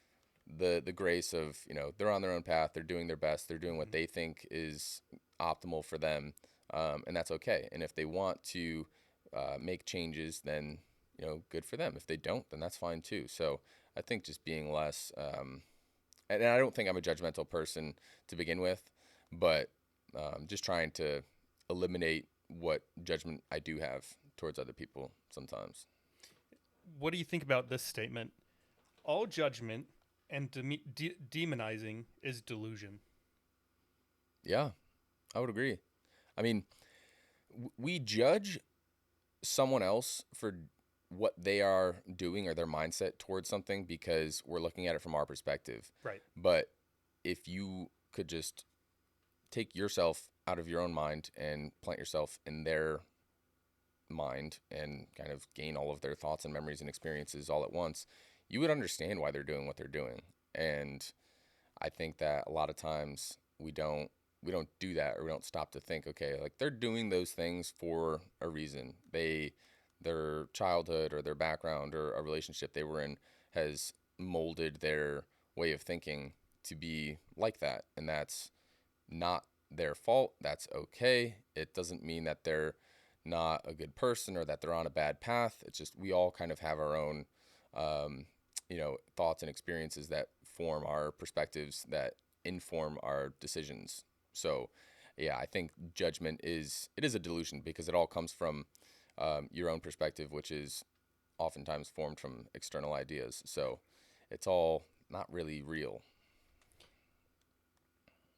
the grace of, they're on their own path, they're doing their best, they're doing what they think is optimal for them, and that's okay. And if they want to make changes, then good for them. If they don't, then that's fine too. So I think just being less, and I don't think I'm a judgmental person to begin with, but just trying to eliminate what judgment I do have towards other people sometimes. What do you think about this statement? All judgment and demonizing is delusion. Yeah, I would agree. I mean, we judge someone else for what they are doing or their mindset towards something because we're looking at it from our perspective. Right. But if you could just take yourself out of your own mind and plant yourself in their mind and kind of gain all of their thoughts and memories and experiences all at once, you would understand why they're doing what they're doing. And I think that a lot of times we don't do that, or we don't stop to think, okay, like they're doing those things for a reason. Their childhood or their background or a relationship they were in has molded their way of thinking to be like that. And that's not their fault. That's okay. It doesn't mean that they're not a good person or that they're on a bad path. It's just we all kind of have our own, thoughts and experiences that form our perspectives, that inform our decisions. So, yeah, I think judgment is a delusion because it all comes from your own perspective, which is oftentimes formed from external ideas. So, it's all not really real.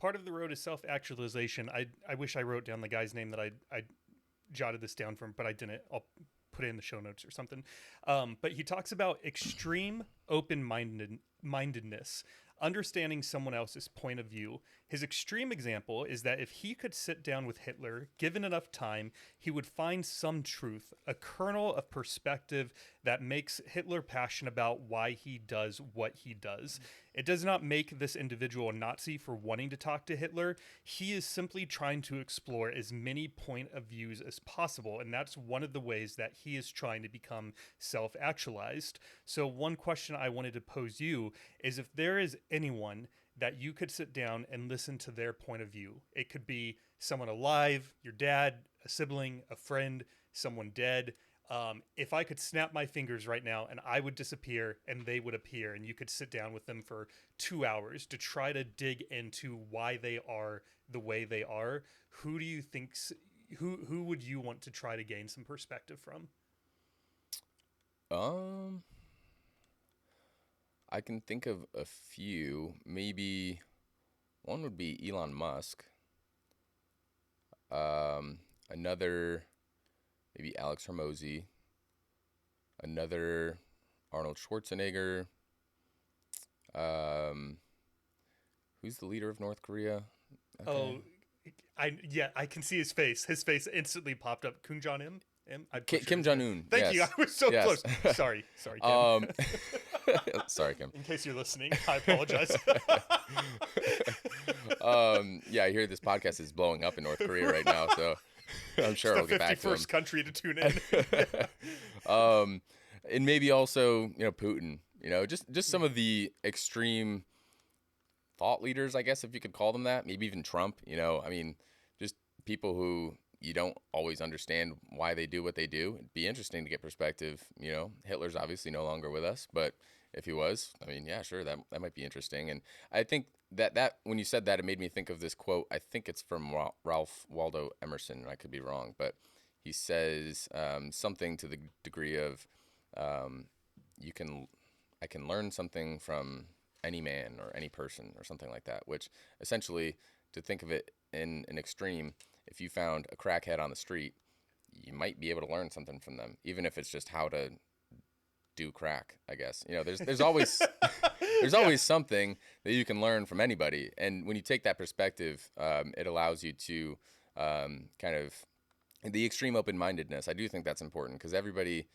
Part of the road is self-actualization. I wish I wrote down the guy's name that I jotted this down from, but I didn't. I'll put it in the show notes or something. But he talks about extreme open-mindedness. understanding someone else's point of view. His extreme example is that if he could sit down with Hitler, given enough time, he would find some truth, a kernel of perspective that makes Hitler passionate about why he does what he does. It does not make this individual a Nazi for wanting to talk to Hitler. He is simply trying to explore as many point of views as possible, and that's one of the ways that he is trying to become self-actualized. So one question I wanted to pose you is, if there is anyone that you could sit down and listen to their point of view, it could be someone alive, your dad, a sibling, a friend, someone dead. If I could snap my fingers right now and I would disappear and they would appear, and you could sit down with them for 2 hours to try to dig into why they are the way they are, who do you think, who would you want to try to gain some perspective from? I can think of a few. Maybe one would be Elon Musk. Another, maybe Alex Hormozy. Another, Arnold Schwarzenegger. Who's the leader of North Korea? Okay. I can see his face. His face instantly popped up. Kim Jong-un. Kim Jong-un. Thank you. I was so close. Sorry, Kim. Sorry, Kim. In case you're listening, I apologize. Yeah, I hear this podcast is blowing up in North Korea right now, so I'm sure I'll get back to him. It's the 51st country to tune in. And maybe also, Putin. Just some of the extreme thought leaders, I guess, if you could call them that. Maybe even Trump. Just people who you don't always understand why they do what they do. It'd be interesting to get perspective. Hitler's obviously no longer with us, but if he was, yeah, sure, that might be interesting. And I think that when you said that, it made me think of this quote. I think it's from Ralph Waldo Emerson. I could be wrong, but he says something to the degree of, I can learn something from any man or any person or something like that, which essentially, to think of it in an extreme, if you found a crackhead on the street, you might be able to learn something from them, even if it's just how to do crack, I guess. There's always always something that you can learn from anybody. And when you take that perspective, it allows you to kind of, the extreme open-mindedness. I do think that's important, because everybody,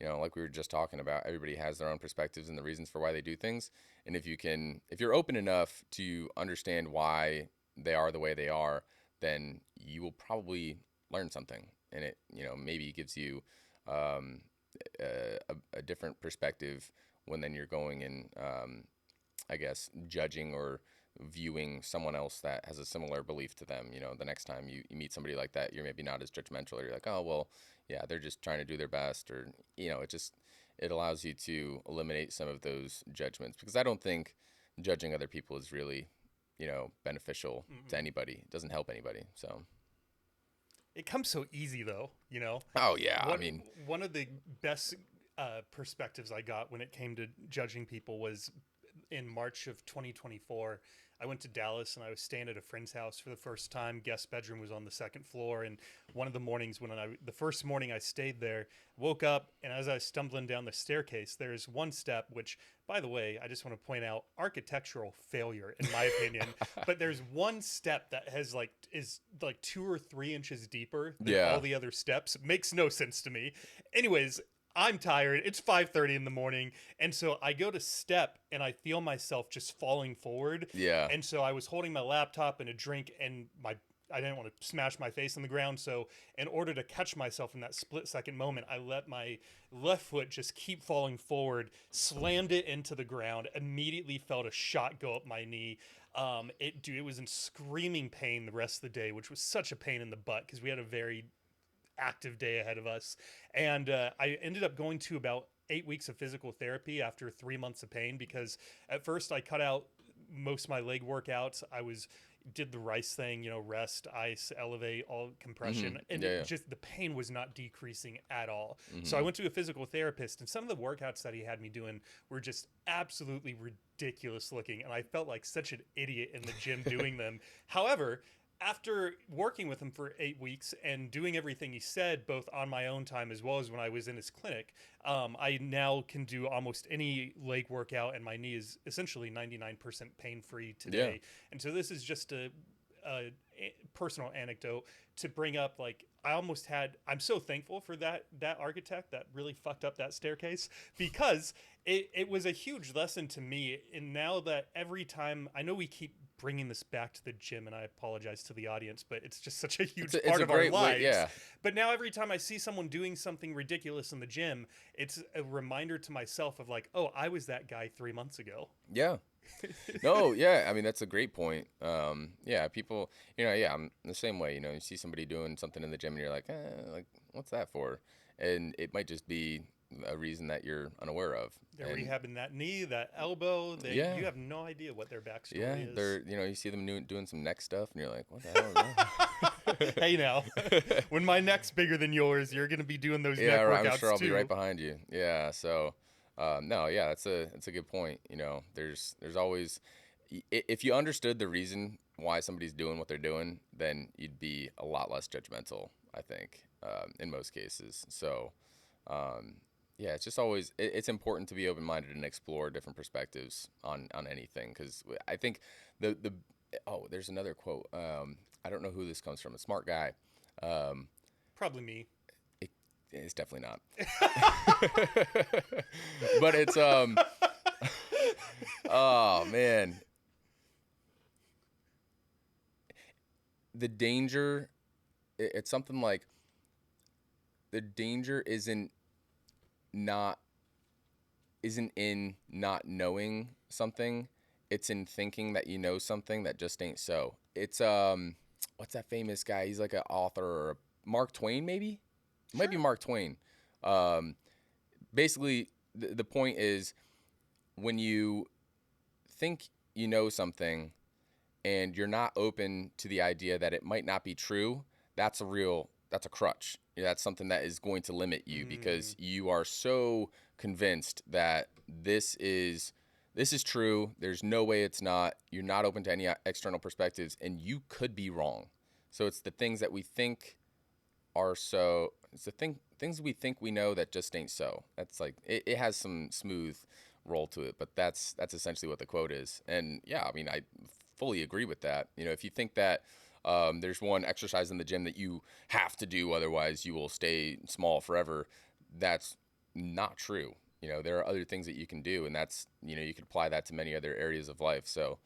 like we were just talking about, everybody has their own perspectives and the reasons for why they do things. And if you're open enough to understand why they are the way they are, then you will probably learn something. And it, maybe gives you a different perspective when then you're going and, I guess, judging or viewing someone else that has a similar belief to them. The next time you meet somebody like that, you're maybe not as judgmental, or you're like, oh, well, yeah, they're just trying to do their best, or, it allows you to eliminate some of those judgments, because I don't think judging other people is really, beneficial to anybody. It doesn't help anybody. So it comes so easy, though, Oh yeah. One of the best perspectives I got when it came to judging people was in March of 2024. I went to Dallas and I was staying at a friend's house for the first time. Guest bedroom was on the second floor. And one of the mornings the first morning I stayed there, woke up, and as I was stumbling down the staircase, there's one step, which, by the way, I just want to point out, architectural failure in my opinion. But there's one step that is 2 or 3 inches deeper than all the other steps. It makes no sense to me. Anyways, I'm tired. It's 5:30 in the morning. And so I go to step and I feel myself just falling forward. Yeah. And so I was holding my laptop and a drink, and I didn't want to smash my face on the ground. So in order to catch myself in that split second moment, I let my left foot just keep falling forward, slammed it into the ground, immediately felt a shot go up my knee. It was in screaming pain the rest of the day, which was such a pain in the butt, because we had a very active day ahead of us. And I ended up going to about 8 weeks of physical therapy after 3 months of pain, because at first I cut out most of my leg workouts. Did the rice thing, rest, ice, elevate, all compression. And just the pain was not decreasing at all. So I went to a physical therapist, and some of the workouts that he had me doing were just absolutely ridiculous looking. And I felt like such an idiot in the gym doing them. However, after working with him for 8 weeks and doing everything he said, both on my own time as well as when I was in his clinic, I now can do almost any leg workout, and my knee is essentially 99% pain free Yeah. today. And so this is just a personal anecdote to bring up. Like, I'm so thankful for that architect that really fucked up that staircase, because it was a huge lesson to me. And now that every time, I know we keep bringing this back to the gym, and I apologize to the audience, but it's just such a huge part of our great way, lives. yeah. But now every time I see someone doing something ridiculous in the gym, it's a reminder to myself of like, oh, I was that guy 3 months ago. Yeah. No, yeah. I mean, that's a great point. Yeah, people, yeah, I'm the same way. You see somebody doing something in the gym and you're like, what's that for? And it might just be a reason that you're unaware of. They're And rehabbing that knee, that elbow. yeah, You have no idea what their backstory yeah, is. they're, you see them doing some neck stuff and you're like, what the hell is that? Hey, now, when my neck's bigger than yours, you're going to be doing those Yeah, neck right, workouts I'm sure I'll too. be right behind you. Yeah, so no, yeah, that's a good point. There's always, if you understood the reason why somebody's doing what they're doing, then you'd be a lot less judgmental, I think, in most cases. So yeah, it's just always it's important to be open-minded and explore different perspectives on anything, because I think the there's another quote. I don't know who this comes from. A smart guy. Probably me. It's definitely not. But it's oh man. The danger, it's something like, the danger isn't in not knowing something, it's in thinking that you know something that just ain't so. It's what's that famous guy? He's like an author, or Mark Twain, maybe? It might be Mark Twain. Basically, the point is, when you think you know something and you're not open to the idea that it might not be true, that's a crutch. That's something that is going to limit you, because you are so convinced that this is true. There's no way it's not. You're not open to any external perspectives, and you could be wrong. So it's the things that we think are so. It's the things we think we know that just ain't so. That's like it has some smooth roll to it, but that's essentially what the quote is. And yeah, I mean, I fully agree with that. If you think that there's one exercise in the gym that you have to do, otherwise you will stay small forever, that's not true. There are other things that you can do, and that's, you can apply that to many other areas of life. So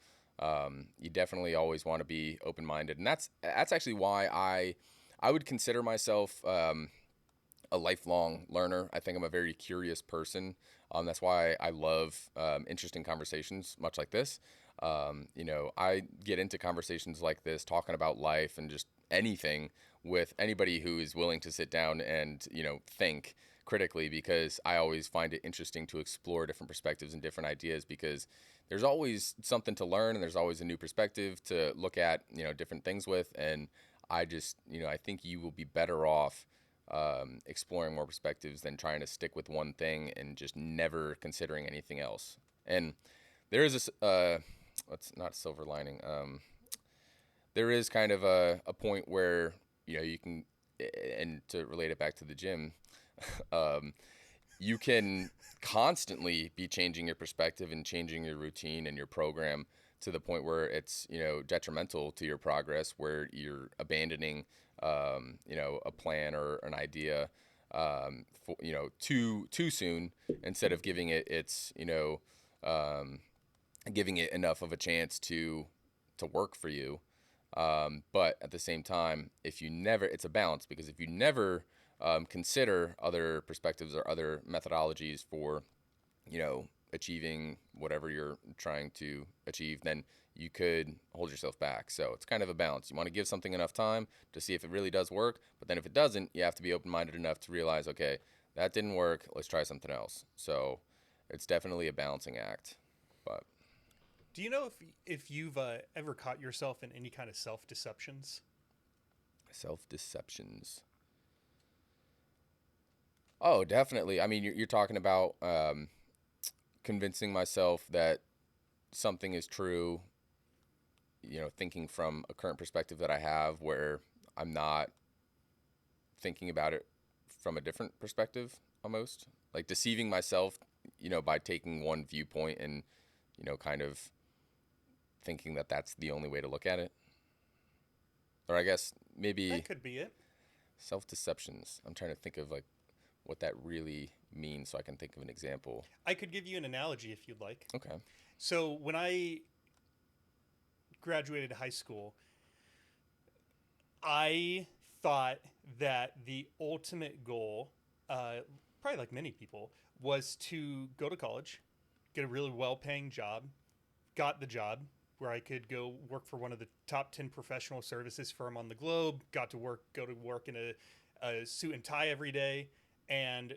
you definitely always want to be open-minded, and that's actually why I would consider myself a lifelong learner. I think I'm a very curious person. That's why I love interesting conversations, much like this. I get into conversations like this, talking about life and just anything, with anybody who is willing to sit down and, think critically, because I always find it interesting to explore different perspectives and different ideas, because there's always something to learn and there's always a new perspective to look at, different things with. And I just, I think you will be better off exploring more perspectives than trying to stick with one thing and just never considering anything else. And there is this, it's not a silver lining. There is kind of a point where, you can, and to relate it back to the gym, you can constantly be changing your perspective and changing your routine and your program to the point where it's, detrimental to your progress, where you're abandoning, a plan or an idea, too soon, instead of giving it its, giving it enough of a chance to work for you. But at the same time, it's a balance, because if you never consider other perspectives or other methodologies for, achieving whatever you're trying to achieve, then you could hold yourself back. So it's kind of a balance. You want to give something enough time to see if it really does work, but then if it doesn't, you have to be open-minded enough to realize, okay, that didn't work, let's try something else. So it's definitely a balancing act. But Do you know if you've ever caught yourself in any kind of self-deceptions? Self-deceptions. Oh, definitely. I mean, you're talking about convincing myself that something is true, thinking from a current perspective that I have where I'm not thinking about it from a different perspective, almost like deceiving myself, by taking one viewpoint and, kind of thinking that that's the only way to look at it. Or I guess maybe That could be it. self-deceptions. I'm trying to think of like what that really means so I can think of an example. I could give you an analogy if you'd like. Okay. So when I graduated high school, I thought that the ultimate goal, probably like many people, was to go to college, get a really well-paying job. Got the job where I could go work for one of the top 10 professional services firm on the globe. Got to go to work in a suit and tie every day, and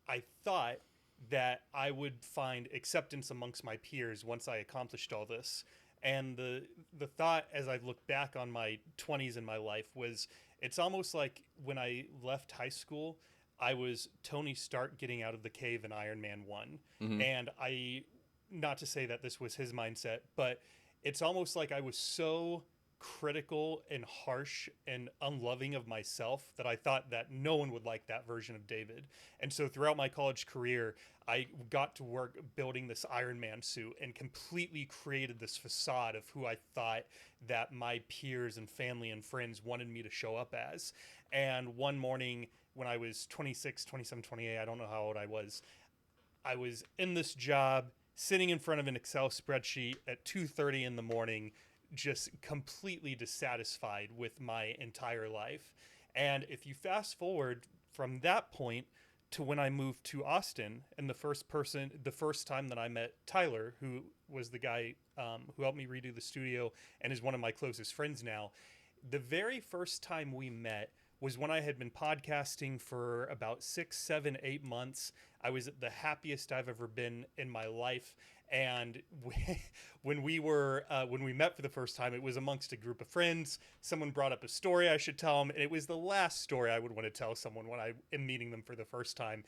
I thought that I would find acceptance amongst my peers once I accomplished all this. And the thought as I look back on my 20s in my life was it's almost like when I left high school, I was Tony Stark getting out of the cave in Iron Man 1. Mm-hmm. And not to say that this was his mindset, but it's almost like I was so critical and harsh and unloving of myself that I thought that no one would like that version of David. And so throughout my college career, I got to work building this Iron Man suit and completely created this facade of who I thought that my peers and family and friends wanted me to show up as. And one morning when I was 26, 27, 28, I don't know how old I was in this job sitting in front of an Excel spreadsheet at 2:30 in the morning, just completely dissatisfied with my entire life. And if you fast forward from that point to when I moved to Austin, and the first time that I met Tyler, who was the guy who helped me redo the studio and is one of my closest friends now, the very first time we met was when I had been podcasting for about 6, 7, 8 months. I was the happiest I've ever been in my life. And when we met for the first time, it was amongst a group of friends. Someone brought up a story I should tell them, and it was the last story I would want to tell someone when I am meeting them for the first time.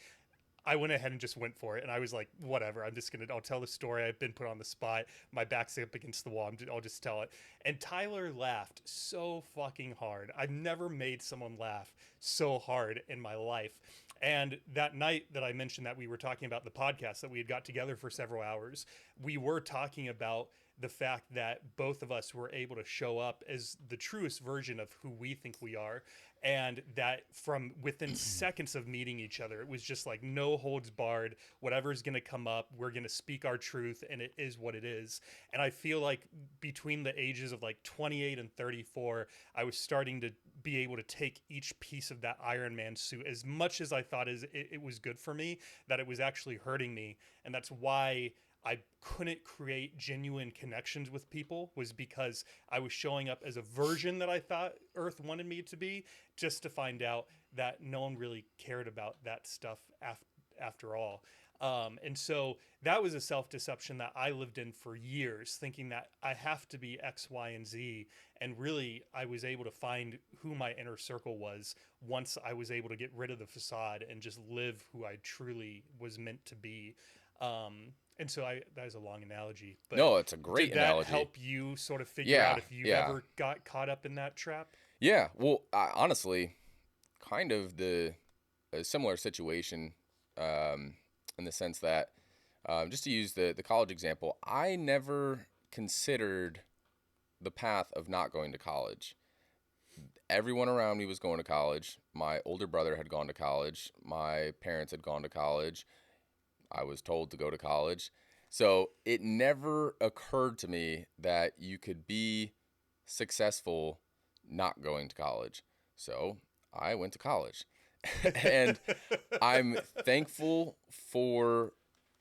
I went ahead and just went for it, and I was like, whatever, I'll tell the story. I've been put on the spot. My back's up against the wall. I'll just tell it. And Tyler laughed so fucking hard. I've never made someone laugh so hard in my life. And that night that I mentioned that we were talking about the podcast, that we had got together for several hours, we were talking about the fact that both of us were able to show up as the truest version of who we think we are. And that from within seconds of meeting each other, it was just like no holds barred. Whatever's going to come up, we're going to speak our truth, and it is what it is. And I feel like between the ages of like 28 and 34, I was starting to be able to take each piece of that Iron Man suit, as much as I thought it was good for me, that it was actually hurting me. And that's why I couldn't create genuine connections with people, was because I was showing up as a version that I thought Earth wanted me to be, just to find out that no one really cared about that stuff after all. And so that was a self-deception that I lived in for years, thinking that I have to be X, Y, and Z. And really, I was able to find who my inner circle was once I was able to get rid of the facade and just live who I truly was meant to be. And so that is a long analogy, but No, it's a great did that analogy. help you sort of figure out if you ever got caught up in that trap? Yeah. Well, honestly, kind of a similar situation, in the sense that, just to use the college example, I never considered the path of not going to college. Everyone around me was going to college. My older brother had gone to college. My parents had gone to college. I was told to go to college. So it never occurred to me that you could be successful not going to college. So I went to college. And I'm thankful for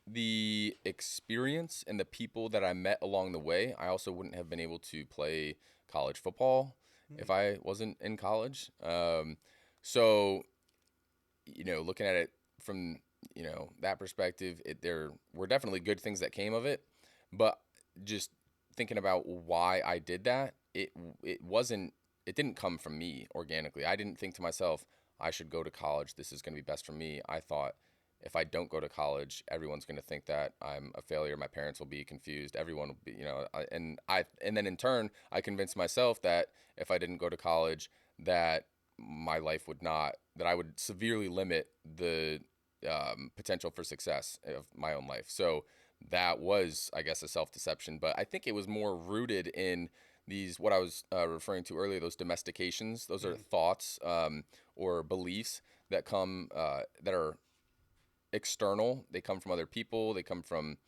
the experience and the people that I met along the way. I also wouldn't have been able to play college football if I wasn't in college. So, looking at it from, that perspective, there were definitely good things that came of it. But just thinking about why I did that, it didn't come from me organically. I didn't think to myself, I should go to college. This is going to be best for me. I thought if I don't go to college, everyone's going to think that I'm a failure. My parents will be confused. Everyone will be, and then in turn, I convinced myself that if I didn't go to college, that my life would not, that I would severely limit the potential for success of my own life. So that was, I guess, a self-deception, but I think it was more rooted in these, what I was referring to earlier, those domestications. Those are thoughts or beliefs that come, that are external. They come from other people. They come from,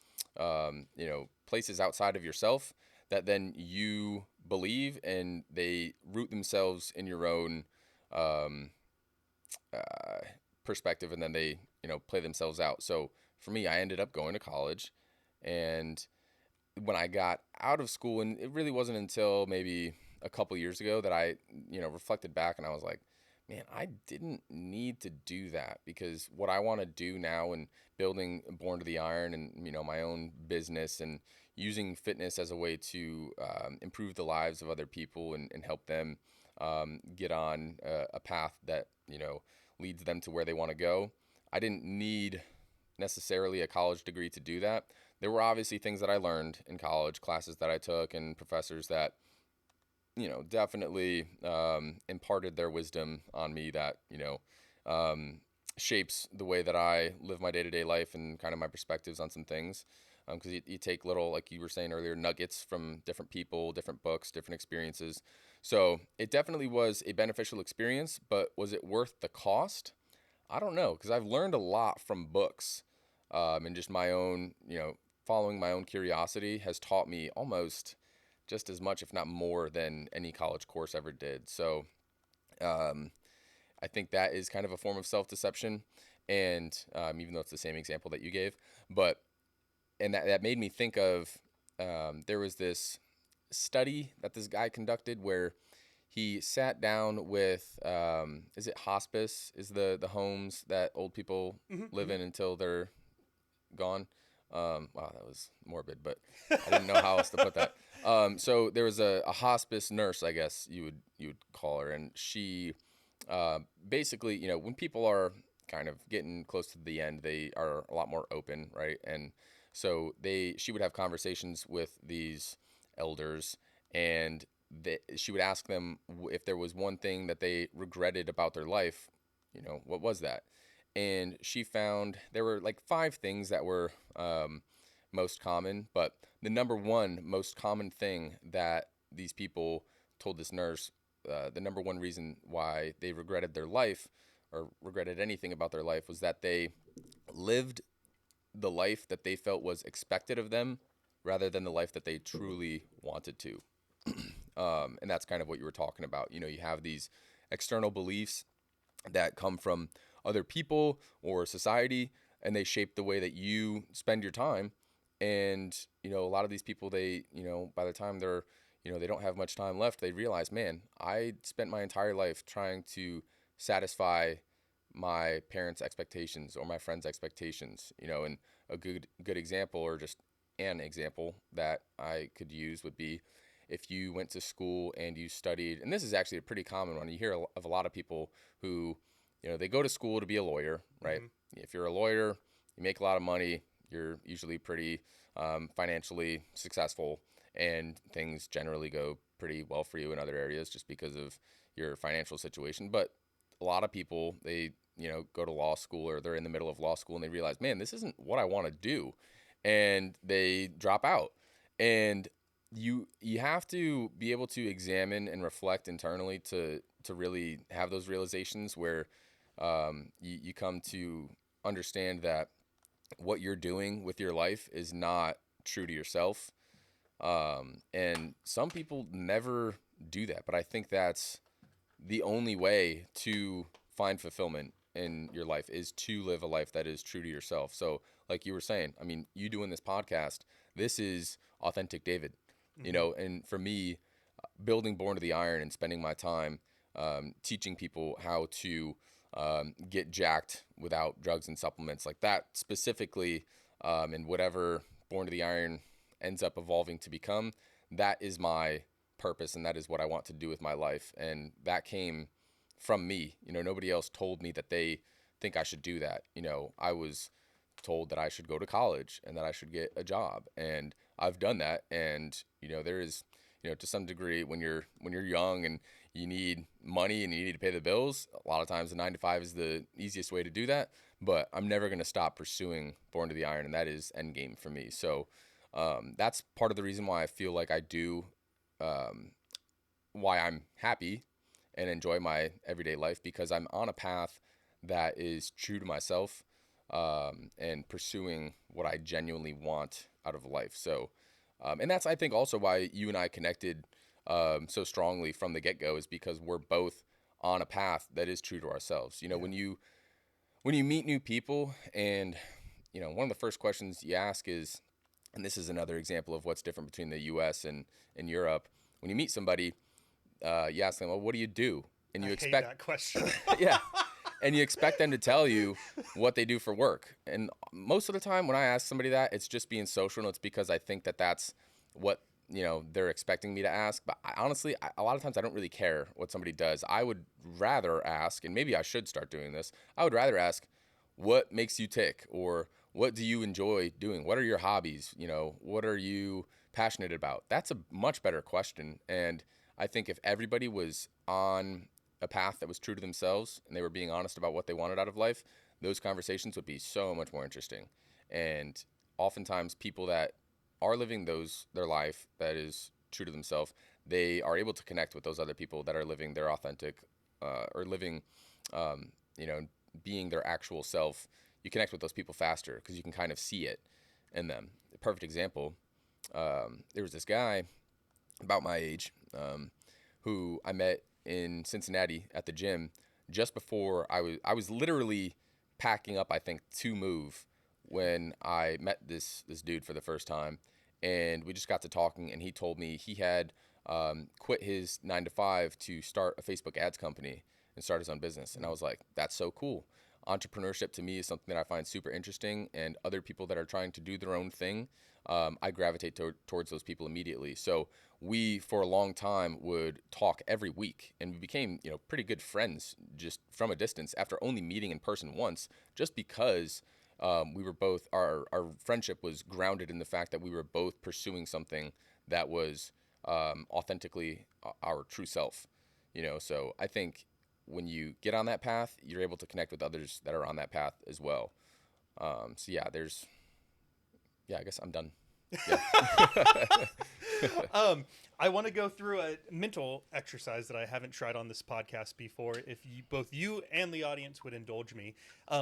places outside of yourself that then you believe, and they root themselves in your own um, perspective, and then they, play themselves out. So for me, I ended up going to college, and when I got out of school, and it really wasn't until maybe a couple years ago that I, reflected back, and I was like, man, I didn't need to do that, because what I want to do now, and building Born to the Iron, and my own business, and using fitness as a way to improve the lives of other people, and help them get on a path that leads them to where they want to go. I didn't need necessarily a college degree to do that. There were obviously things that I learned in college, classes that I took, and professors that definitely imparted their wisdom on me that, shapes the way that I live my day-to-day life, and kind of my perspectives on some things. Because you take little, like you were saying earlier, nuggets from different people, different books, different experiences. So it definitely was a beneficial experience, but was it worth the cost? I don't know, because I've learned a lot from books, and just my own, following my own curiosity has taught me almost just as much, if not more, than any college course ever did. So I think that is kind of a form of self-deception, and even though it's the same example that you gave, but and that made me think of, there was this study that this guy conducted where he sat down with, is it hospice, is the homes that old people live in until they're gone. Wow, that was morbid, but I didn't know how else to put that. So there was a hospice nurse, I guess you would call her, and she basically, when people are kind of getting close to the end, they are a lot more open, right? And so she would have conversations with these elders, and she would ask them if there was one thing that they regretted about their life, what was that? And she found there were like 5 things that were most common, but the number one most common thing that these people told this nurse, the number one reason why they regretted their life, or regretted anything about their life, was that they lived the life that they felt was expected of them, rather than the life that they truly wanted to. And that's kind of what you were talking about. You have these external beliefs that come from other people or society, and they shape the way that you spend your time. And, a lot of these people, they, by the time they're, they don't have much time left, they realize, man, I spent my entire life trying to satisfy my parents' expectations or my friends' expectations, and a good example, or just an example that I could use, would be if you went to school and you studied, and this is actually a pretty common one. You hear of a lot of people who, they go to school to be a lawyer, right? If you're a lawyer, you make a lot of money, you're usually pretty financially successful, and things generally go pretty well for you in other areas just because of your financial situation. But a lot of people, they, go to law school, or they're in the middle of law school, and they realize, man, this isn't what I want to do. And they drop out. And you have to be able to examine and reflect internally to really have those realizations where you come to understand that what you're doing with your life is not true to yourself. And some people never do that, but I think that's the only way to find fulfillment in your life, is to live a life that is true to yourself. So like you were saying, I mean, you doing this podcast, this is authentic David, and for me, building Born to the Iron and spending my time teaching people how to get jacked without drugs and supplements, like that specifically, and whatever Born to the Iron ends up evolving to become, that is my purpose, and that is what I want to do with my life. And that came from me. Nobody else told me that they think I should do that. You know, I was told that I should go to college and that I should get a job, and I've done that. And you know, there is, you know, to some degree, when you're young and you need money and you need to pay the bills, a lot of times the 9 to 5 is the easiest way to do that. But I'm never going to stop pursuing Born to the Iron, and that is end game for me. So that's part of the reason why I feel like I do, um, why I'm happy and enjoy my everyday life, because I'm on a path that is true to myself, and pursuing what I genuinely want out of life. So, and that's, I think, also why you and I connected so strongly from the get-go, is because we're both on a path that is true to ourselves. You know, Yeah. when you meet new people, and you know, one of the first questions you ask is, and this is another example of what's different between the U.S. and Europe. When you meet somebody, you ask them, well, what do you do? And you I hate expect, that question. yeah, and you expect them to tell you what they do for work. And most of the time when I ask somebody that, it's just being social, and it's because I think that that's what, you know, they're expecting me to ask. But honestly, a lot of times I don't really care what somebody does. I would rather ask, and maybe I should start doing this, I would rather ask, what makes you tick? Or what do you enjoy doing? What are your hobbies? You know, what are you passionate about? That's a much better question. And I think if everybody was on a path that was true to themselves and they were being honest about what they wanted out of life, those conversations would be so much more interesting. And oftentimes people that are living their life that is true to themselves, they are able to connect with those other people that are living their authentic, or living, you know, being their actual self. You connect with those people faster because you can kind of see it in them. A perfect example, there was this guy about my age, who I met in Cincinnati at the gym just before I was literally packing up, I think, to move when I met this dude for the first time. And we just got to talking, and he told me he had quit his 9 to 5 to start a Facebook ads company and start his own business. And I was like, that's so cool. Entrepreneurship to me is something that I find super interesting, and other people that are trying to do their own thing, I gravitate towards those people immediately. So we, for a long time, would talk every week, and we became, you know, pretty good friends just from a distance after only meeting in person once, just because we were both, our friendship was grounded in the fact that we were both pursuing something that was authentically our true self, you know. So I think when you get on that path, you're able to connect with others that are on that path as well. So yeah, I guess I'm done. Yeah. I want to go through a mental exercise that I haven't tried on this podcast before. If both you and the audience would indulge me.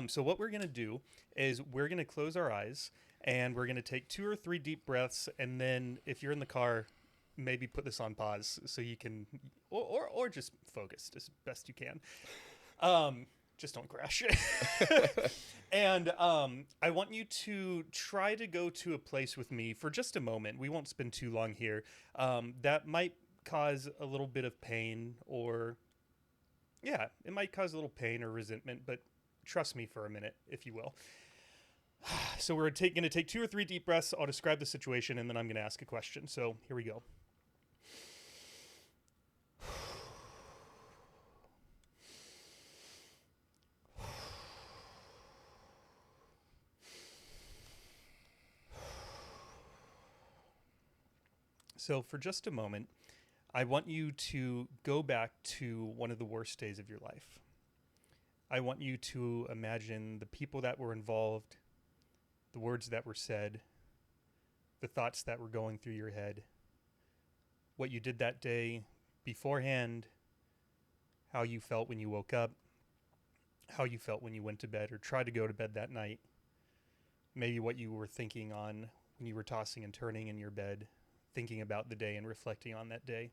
So what we're going to do is we're going to close our eyes, and we're going to take 2 or 3 deep breaths. And then if you're in the car, maybe put this on pause so you can, or just focus as best you can. Just don't crash. And I want you to try to go to a place with me for just a moment. We won't spend too long here. That might cause a little bit of pain, or yeah, it might cause a little pain or resentment, but trust me for a minute, if you will. So we're going to take 2 or 3 deep breaths. I'll describe the situation, and then I'm going to ask a question. So here we go. So for just a moment, I want you to go back to one of the worst days of your life. I want you to imagine the people that were involved, the words that were said, the thoughts that were going through your head, what you did that day beforehand, how you felt when you woke up, how you felt when you went to bed or tried to go to bed that night, maybe what you were thinking on when you were tossing and turning in your bed, thinking about the day and reflecting on that day.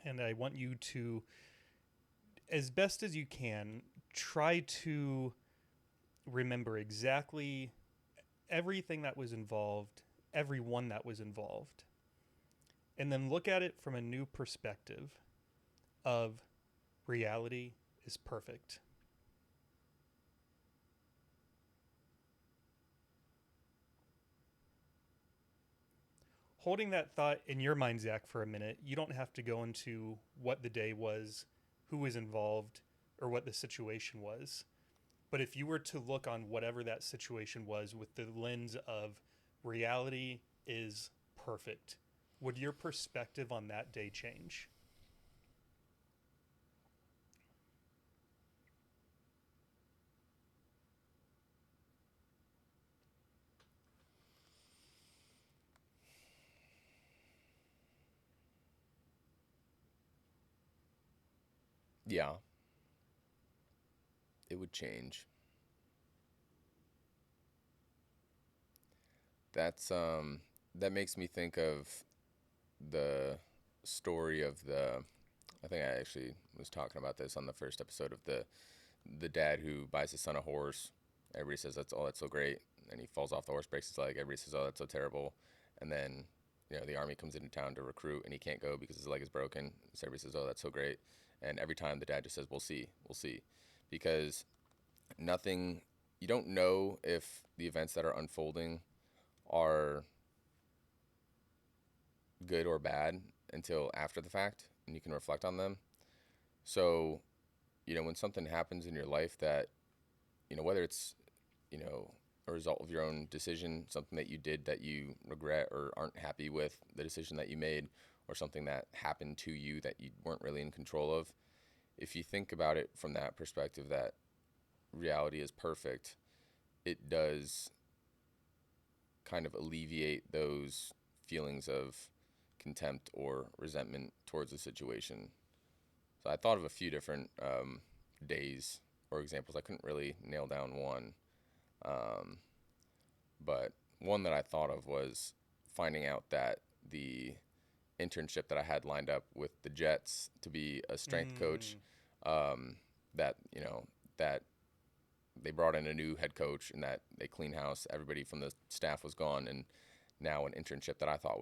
And I want you to, as best as you can, try to remember exactly everything that was involved, everyone that was involved, and then look at it from a new perspective of reality is perfect. Holding that thought in your mind, Zach, for a minute, you don't have to go into what the day was, who was involved, or what the situation was. But if you were to look on whatever that situation was with the lens of reality is perfect, would your perspective on that day change? Yeah, it would change. That's that makes me think of the story of the I think I actually was talking about this on the first episode of the dad who buys his son a horse. Everybody says that's so great, and he falls off the horse, breaks his leg. Everybody says, oh, that's so terrible, and then the army comes into town to recruit, and he can't go because his leg is broken. So everybody says, oh, that's so great, and every time the dad just says, we'll see, because nothing. You don't know if the events that are unfolding are good or bad until after the fact, and you can reflect on them. So, when something happens in your life that, whether it's, you know, a result of your own decision, something that you did that you regret or aren't happy with the decision that you made, or something that happened to you that you weren't really in control of, if you think about it from that perspective that reality is perfect, it does kind of alleviate those feelings of contempt or resentment towards the situation. So I thought of a few different days or examples. I couldn't really nail down one. Um, but one that I thought of was finding out that the internship that I had lined up with the Jets to be a strength coach, Mm. um, that, that they brought in a new head coach and that they cleaned house. Everybody from the staff was gone. And now an internship that I thought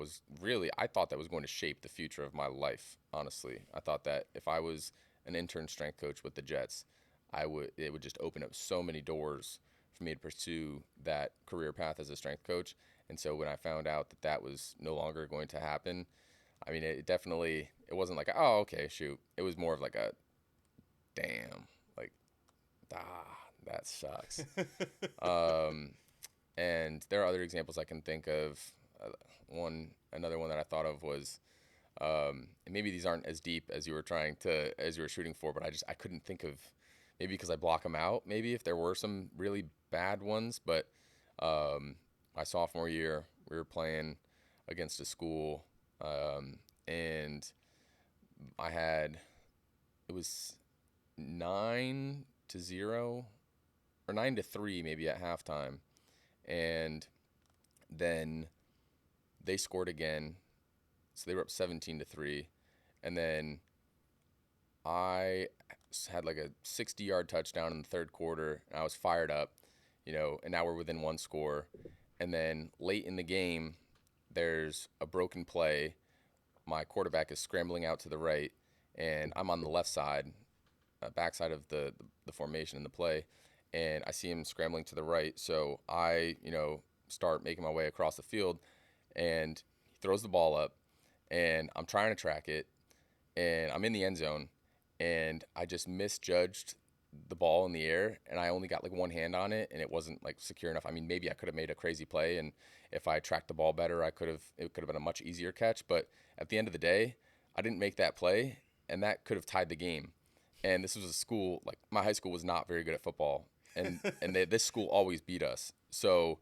that was going to shape the future of my life. Honestly, I thought that if I was an intern strength coach with the Jets, it would just open up so many doors for me to pursue that career path as a strength coach. And so when I found out that that was no longer going to happen, I mean, it wasn't like, oh, okay, shoot. It was more of like a, damn, like, that sucks. Um, and there are other examples I can think of. Another one that I thought of was, and maybe these aren't as deep as you were shooting for, but I couldn't think of, maybe because I block them out, maybe if there were some really bad ones, but my sophomore year, we were playing against a school, and I had, it was 9-0 or 9-3 maybe at halftime, and then they scored again, so they were up 17-3, and then I had like a 60-yard touchdown in the third quarter, and I was fired up, and now we're within one score, and then late in the game, there's a broken play. My quarterback is scrambling out to the right, and I'm on the left side, backside of the formation in the play, and I see him scrambling to the right. So I, start making my way across the field, and he throws the ball up, and I'm trying to track it, and I'm in the end zone, and I just misjudged the ball in the air, and I only got like one hand on it, and it wasn't like secure enough. I mean, maybe I could have made a crazy play, and if I tracked the ball better, it could have been a much easier catch. But at the end of the day, I didn't make that play, and that could have tied the game. And this was a school, like my high school was not very good at football, and this school always beat us. So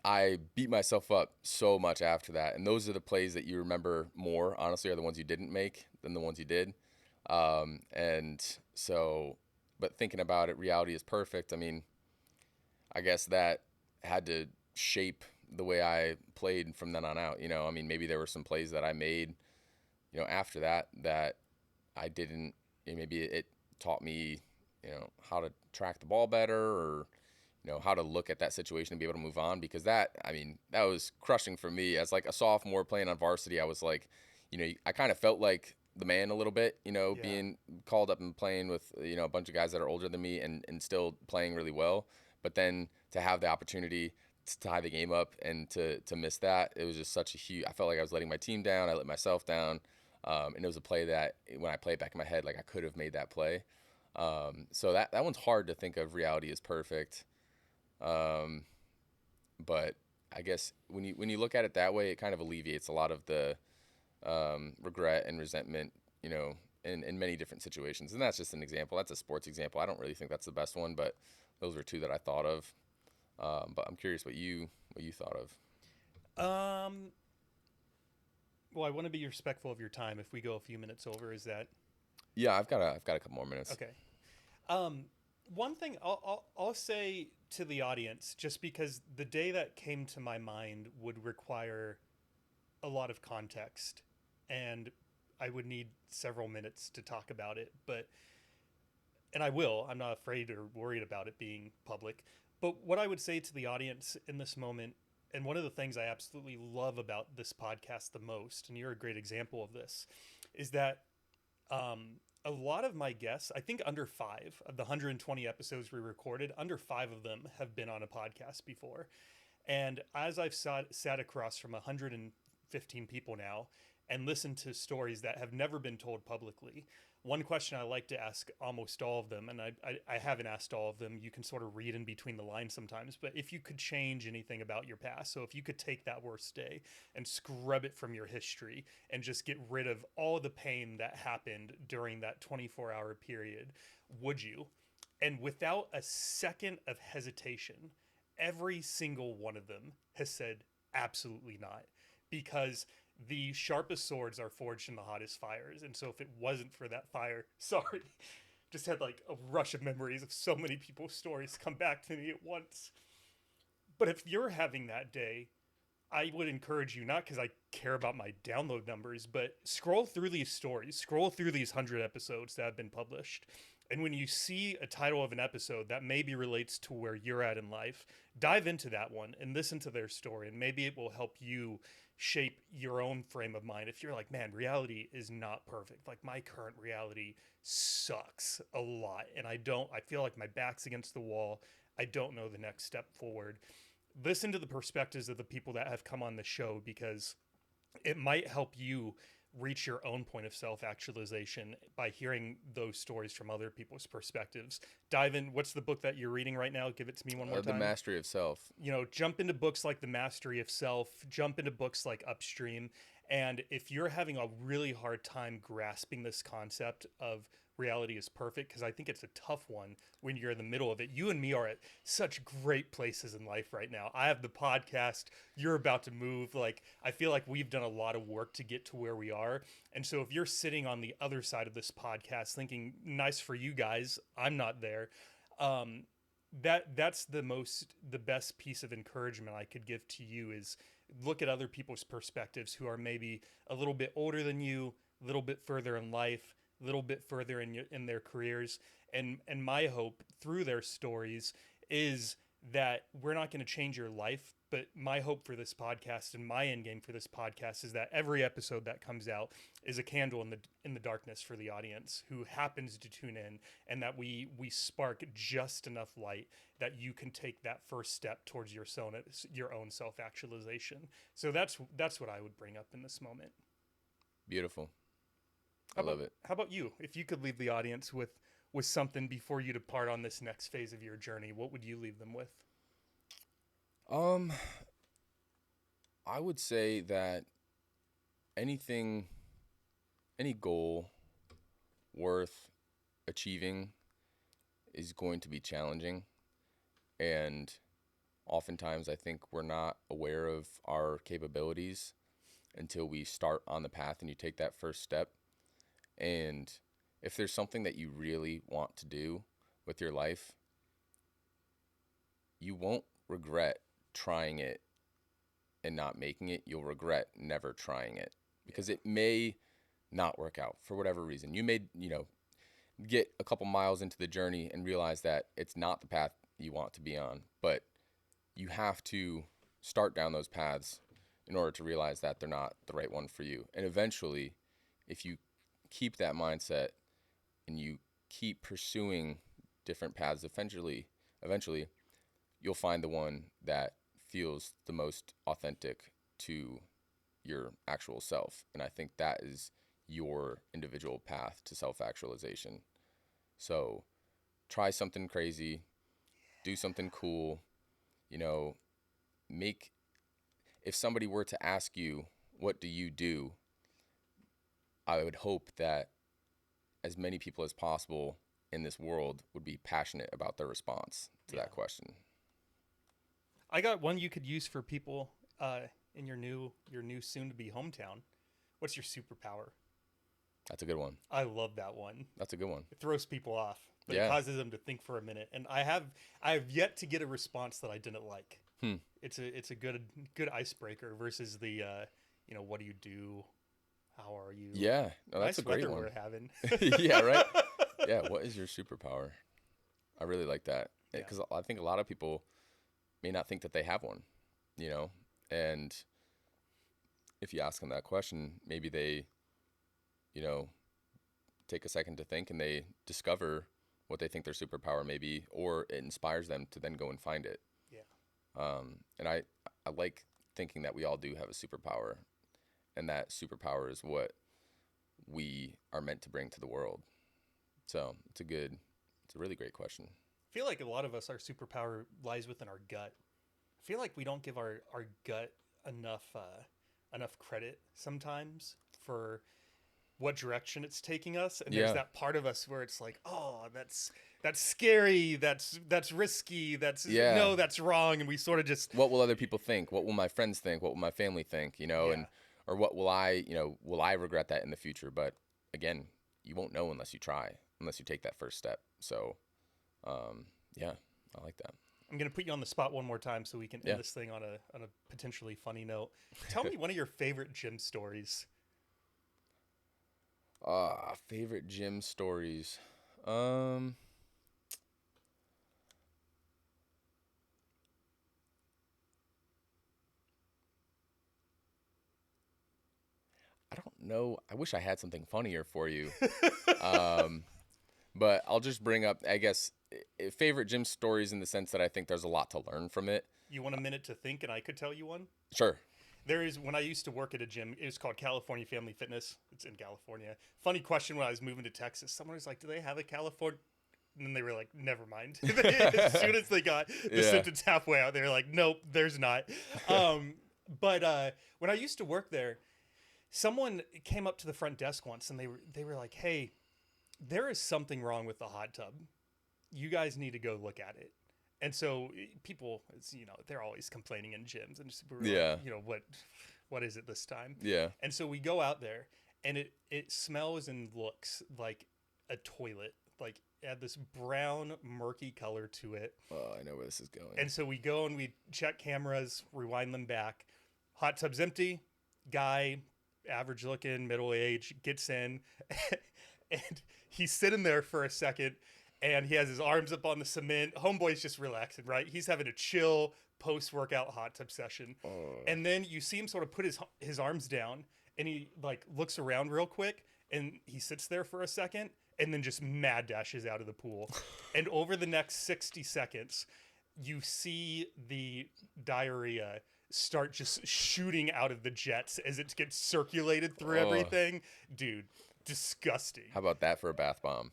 I beat myself up so much after that. And those are the plays that you remember more, honestly, are the ones you didn't make than the ones you did. And so, but thinking about it, reality is perfect. I mean, I guess that had to shape the way I played from then on out. I mean, maybe there were some plays that I made, after that I didn't, maybe it taught me, how to track the ball better, or how to look at that situation and be able to move on, because I mean, that was crushing for me as like a sophomore playing on varsity. I was like, I kind of felt like the man a little bit, Yeah. being called up and playing with, a bunch of guys that are older than me, and still playing really well. But then to have the opportunity to tie the game up and to miss that, it was just such a huge, I felt like I was letting my team down. I let myself down. And it was a play that when I play it back in my head, like I could have made that play. So that one's hard to think of reality is perfect. Um, but I guess when you look at it that way, it kind of alleviates a lot of the regret and resentment, in many different situations. And that's just an example. That's a sports example. I don't really think that's the best one, but those were two that I thought of. But I'm curious what you thought of. Um, well, I want to be respectful of your time. If we go a few minutes over, is that Yeah, I've got a couple more minutes. okay? Um, One thing I'll say to the audience, just because the day that came to my mind would require a lot of context, and I would need several minutes to talk about it, and I will. I'm not afraid or worried about it being public. But what I would say to the audience in this moment, and one of the things I absolutely love about this podcast the most, and you're a great example of this, is that a lot of my guests, I think under five of the 120 episodes we recorded, under five of them have been on a podcast before. And as I've sat across from 115 people now and listened to stories that have never been told publicly, one question I like to ask almost all of them, and I haven't asked all of them, you can sort of read in between the lines sometimes, but if you could change anything about your past, so if you could take that worst day and scrub it from your history and just get rid of all the pain that happened during that 24-hour period, would you? And without a second of hesitation, every single one of them has said absolutely not, because the sharpest swords are forged in the hottest fires. And so if it wasn't for that fire, sorry, just had like a rush of memories of so many people's stories come back to me at once. But if you're having that day, I would encourage you, not because I care about my download numbers, but scroll through these stories, scroll through these 100 episodes that have been published. And when you see a title of an episode that maybe relates to where you're at in life, dive into that one and listen to their story. And maybe it will help you shape your own frame of mind. If you're like, man, reality is not perfect. Like my current reality sucks a lot. And I feel like my back's against the wall. I don't know the next step forward. Listen to the perspectives of the people that have come on the show, because it might help you reach your own point of self-actualization by hearing those stories from other people's perspectives. Dive in. What's the book that you're reading right now? Give it to me one more The time. Mastery of Self. Jump into books like The Mastery of Self, jump into books like Upstream. And if you're having a really hard time grasping this concept of reality is perfect, because I think it's a tough one when you're in the middle of it. You and me are at such great places in life right now. I have the podcast, you're about to move. Like, I feel like we've done a lot of work to get to where we are. And so if you're sitting on the other side of this podcast thinking, nice for you guys, I'm not there. That's the best piece of encouragement I could give to you is look at other people's perspectives who are maybe a little bit older than you, a little bit further in life, a little bit further in their careers, and my hope through their stories is that we're not going to change your life, but my hope for this podcast and my end game for this podcast is that every episode that comes out is a candle in the darkness for the audience who happens to tune in, and that we spark just enough light that you can take that first step towards your own self-actualization. So that's what I would bring up in this moment. Beautiful. I love it. How about you? If you could leave the audience with something before you depart on this next phase of your journey, what would you leave them with? I would say that any goal worth achieving is going to be challenging. And oftentimes I think we're not aware of our capabilities until we start on the path and you take that first step. And if there's something that you really want to do with your life, you won't regret trying it and not making it. You'll regret never trying it, because it may not work out for whatever reason. You may, get a couple miles into the journey and realize that it's not the path you want to be on, but you have to start down those paths in order to realize that they're not the right one for you. And eventually, if you keep that mindset and you keep pursuing different paths, eventually you'll find the one that feels the most authentic to your actual self. And I think that is your individual path to self-actualization. So try something crazy, do something cool, you know, make, if somebody were to ask you, what do you do? I would hope that as many people as possible in this world would be passionate about their response to that question. I got one you could use for people in your new soon to be hometown. What's your superpower? That's a good one. I love that one. That's a good one. It throws people off, but Yeah. it causes them to think for a minute. And I have yet to get a response that I didn't like. It's a good icebreaker versus the what do you do? How are you? Yeah, no, that's Nice a great weather one. we're having. Yeah, right. Yeah, what is your superpower? I really like that because I think a lot of people may not think that they have one, and if you ask them that question, maybe they, take a second to think and they discover what they think their superpower may be, or it inspires them to then go and find it. Yeah. And I like thinking that we all do have a superpower, and that superpower is what we are meant to bring to the world. So it's a really great question. I feel like a lot of us, our superpower lies within our gut. I feel like we don't give our gut enough credit sometimes for what direction it's taking us. And there's that part of us where it's like, oh, that's scary, that's risky, no, that's wrong, and we sort of just, what will other people think? What will my friends think? What will my family think? And or what will I regret that in the future? But again, you won't know unless you try, unless you take that first step. So I like that. I'm going to put you on the spot one more time so we can end this thing on a potentially funny note. Tell me one of your favorite gym stories. Favorite gym stories. I don't know. I wish I had something funnier for you. But I'll just bring up, I guess, favorite gym stories in the sense that I think there's a lot to learn from it. You want a minute to think and I could tell you one? Sure. There is, when I used to work at a gym, it was called California Family Fitness. It's in California. Funny question, when I was moving to Texas, someone was like, do they have a California? And then they were like, never mind. As soon as they got the sentence halfway out, they were like, nope, there's not. But when I used to work there, someone came up to the front desk once and they were like, hey, there is something wrong with the hot tub. You guys need to go look at it. And so people, they're always complaining in gyms, and just, what is it this time? Yeah. And so we go out there, and it smells and looks like a toilet. Like, it had this brown, murky color to it. Oh, I know where this is going. And so we go and we check cameras, rewind them back. Hot tub's empty. Guy, average looking, middle age, gets in, and he's sitting there for a second. And he has his arms up on the cement. Homeboy's just relaxing, right? He's having a chill post-workout hot tub session. And then you see him sort of put his arms down, and he looks around real quick, and he sits there for a second, and then just mad dashes out of the pool. And over the next 60 seconds, you see the diarrhea start just shooting out of the jets as it gets circulated through everything. Dude. Disgusting. How about that for a bath bomb?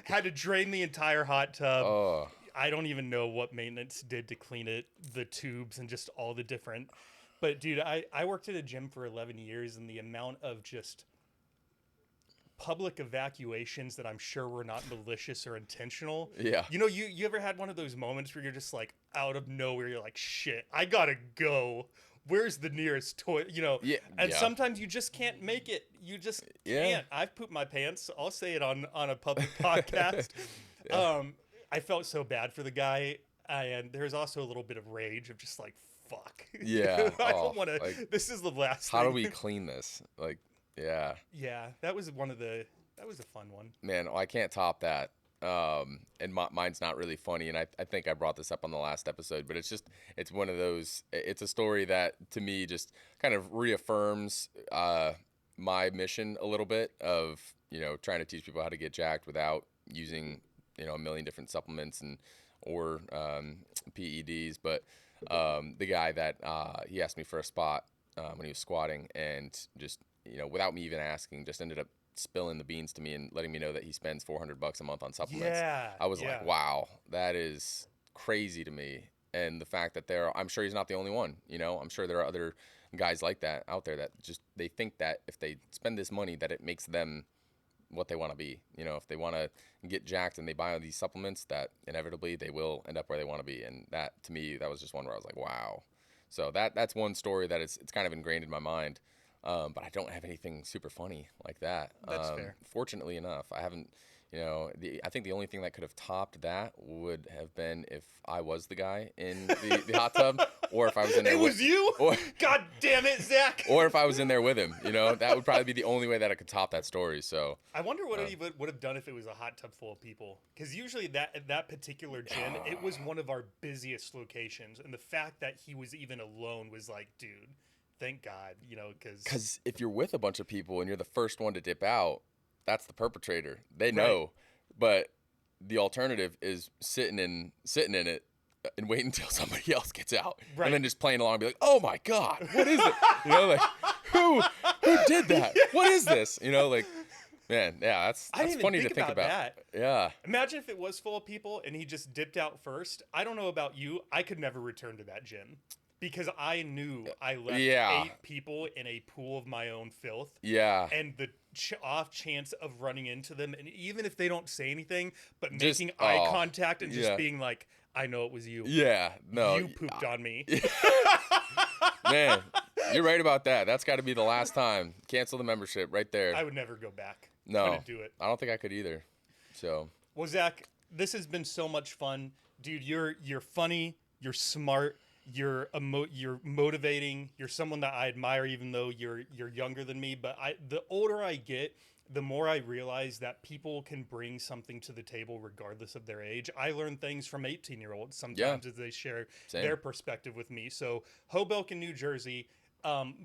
Had to drain the entire hot tub. I don't even know what maintenance did to clean it, the tubes and just all the different. But dude, I worked at a gym for 11 years, and the amount of just public evacuations that I'm sure were not malicious or intentional. Yeah. You ever had one of those moments where you're just like, out of nowhere, you're like, shit, I gotta go. Where's the nearest toilet? And sometimes you just can't make it. You just can't. I've pooped my pants. I'll say it on a public podcast. I felt so bad for the guy, and there's also a little bit of rage of just like, fuck. Yeah. I don't want to. This is the last. How do we clean this? Yeah. Yeah, that was a fun one. Man, I can't top that. And mine's not really funny, and I think I brought this up on the last episode, but it's one of those, it's a story that to me just kind of reaffirms my mission a little bit of, trying to teach people how to get jacked without using, a million different supplements or PEDs. But the guy that he asked me for a spot when he was squatting, and just, without me even asking, just ended up spilling the beans to me and letting me know that he spends $400 a month on supplements, Yeah, I was yeah. like, wow, that is crazy to me. And the fact that I'm sure he's not the only one, you know, I'm sure there are other guys like that out there that just, they think that if they spend this money that it makes them what they want to be. You know, if they want to get jacked and they buy all these supplements, that inevitably they will end up where they want to be. And that, to me, that was just one where I was like, wow. So that's one story that it's kind of ingrained in my mind. But I don't have anything super funny like that. That's fair. Fortunately enough, I haven't, you know, I think the only thing that could have topped that would have been if I was the guy in the hot tub, or if I was in there. It was you? God damn it, Zach. Or if I was in there with him, you know, that would probably be the only way that I could top that story. So I wonder what he would have done if it was a hot tub full of people. Because usually that particular gym, it was one of our busiest locations. And the fact that he was even alone was like, dude, thank God, you know, because if you're with a bunch of people and you're the first one to dip out, that's the perpetrator. They know, right. But the alternative is sitting in it and waiting until somebody else gets out, right. And then just playing along and be like, "Oh my God, what is it?" You know, like who did that? Yeah. What is this? You know, like, man, yeah, that's funny to think about. That. Yeah. Imagine if it was full of people and he just dipped out first. I don't know about you. I could never return to that gym. Because I knew I left 8 people in a pool of my own filth. Yeah. And the off chance of running into them, and even if they don't say anything, but making eye contact and just being like, I know it was you. Yeah. No. You pooped on me. Man, you're right about that. That's got to be the last time. Cancel the membership right there. I would never go back. No. Couldn't do it. I don't think I could either. So. Well, Zach, this has been so much fun. Dude, you're funny. You're smart. You're motivating. You're someone that I admire, even though you're younger than me. But the older I get, the more I realize that people can bring something to the table regardless of their age. I learn things from 18-year-olds sometimes as they share their perspective with me. So Hoboken, New Jersey,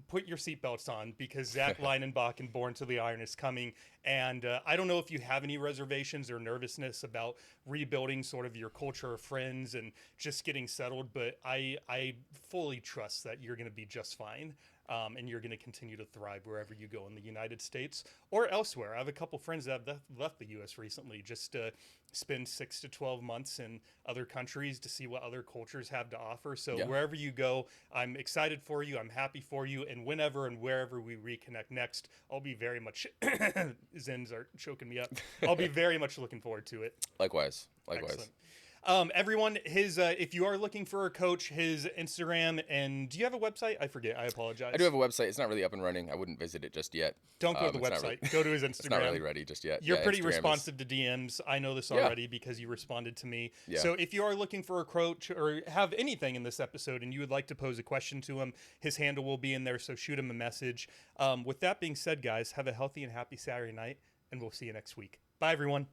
put your seatbelts on because Zach Leinenbach and Born to the Iron is coming. And I don't know if you have any reservations or nervousness about rebuilding sort of your culture of friends and just getting settled, but I fully trust that you're going to be just fine. And you're going to continue to thrive wherever you go in the United States or elsewhere. I have a couple friends that have left the U.S. recently just to spend 6 to 12 months in other countries to see what other cultures have to offer. So wherever you go, I'm excited for you. I'm happy for you. And whenever and wherever we reconnect next, I'll be very much Zens are choking me up. I'll be very much looking forward to it. Likewise. Excellent. Everyone, if you are looking for a coach, his Instagram, and do you have a website? I forget. I apologize. I do have a website. It's not really up and running. I wouldn't visit it just yet. Don't go to the website. Go to his Instagram. It's not really ready just yet. You're pretty responsive to DMs. I know this already because you responded to me. Yeah. So if you are looking for a coach or have anything in this episode and you would like to pose a question to him, his handle will be in there. So shoot him a message. With that being said, guys, have a healthy and happy Saturday night, and we'll see you next week. Bye, everyone.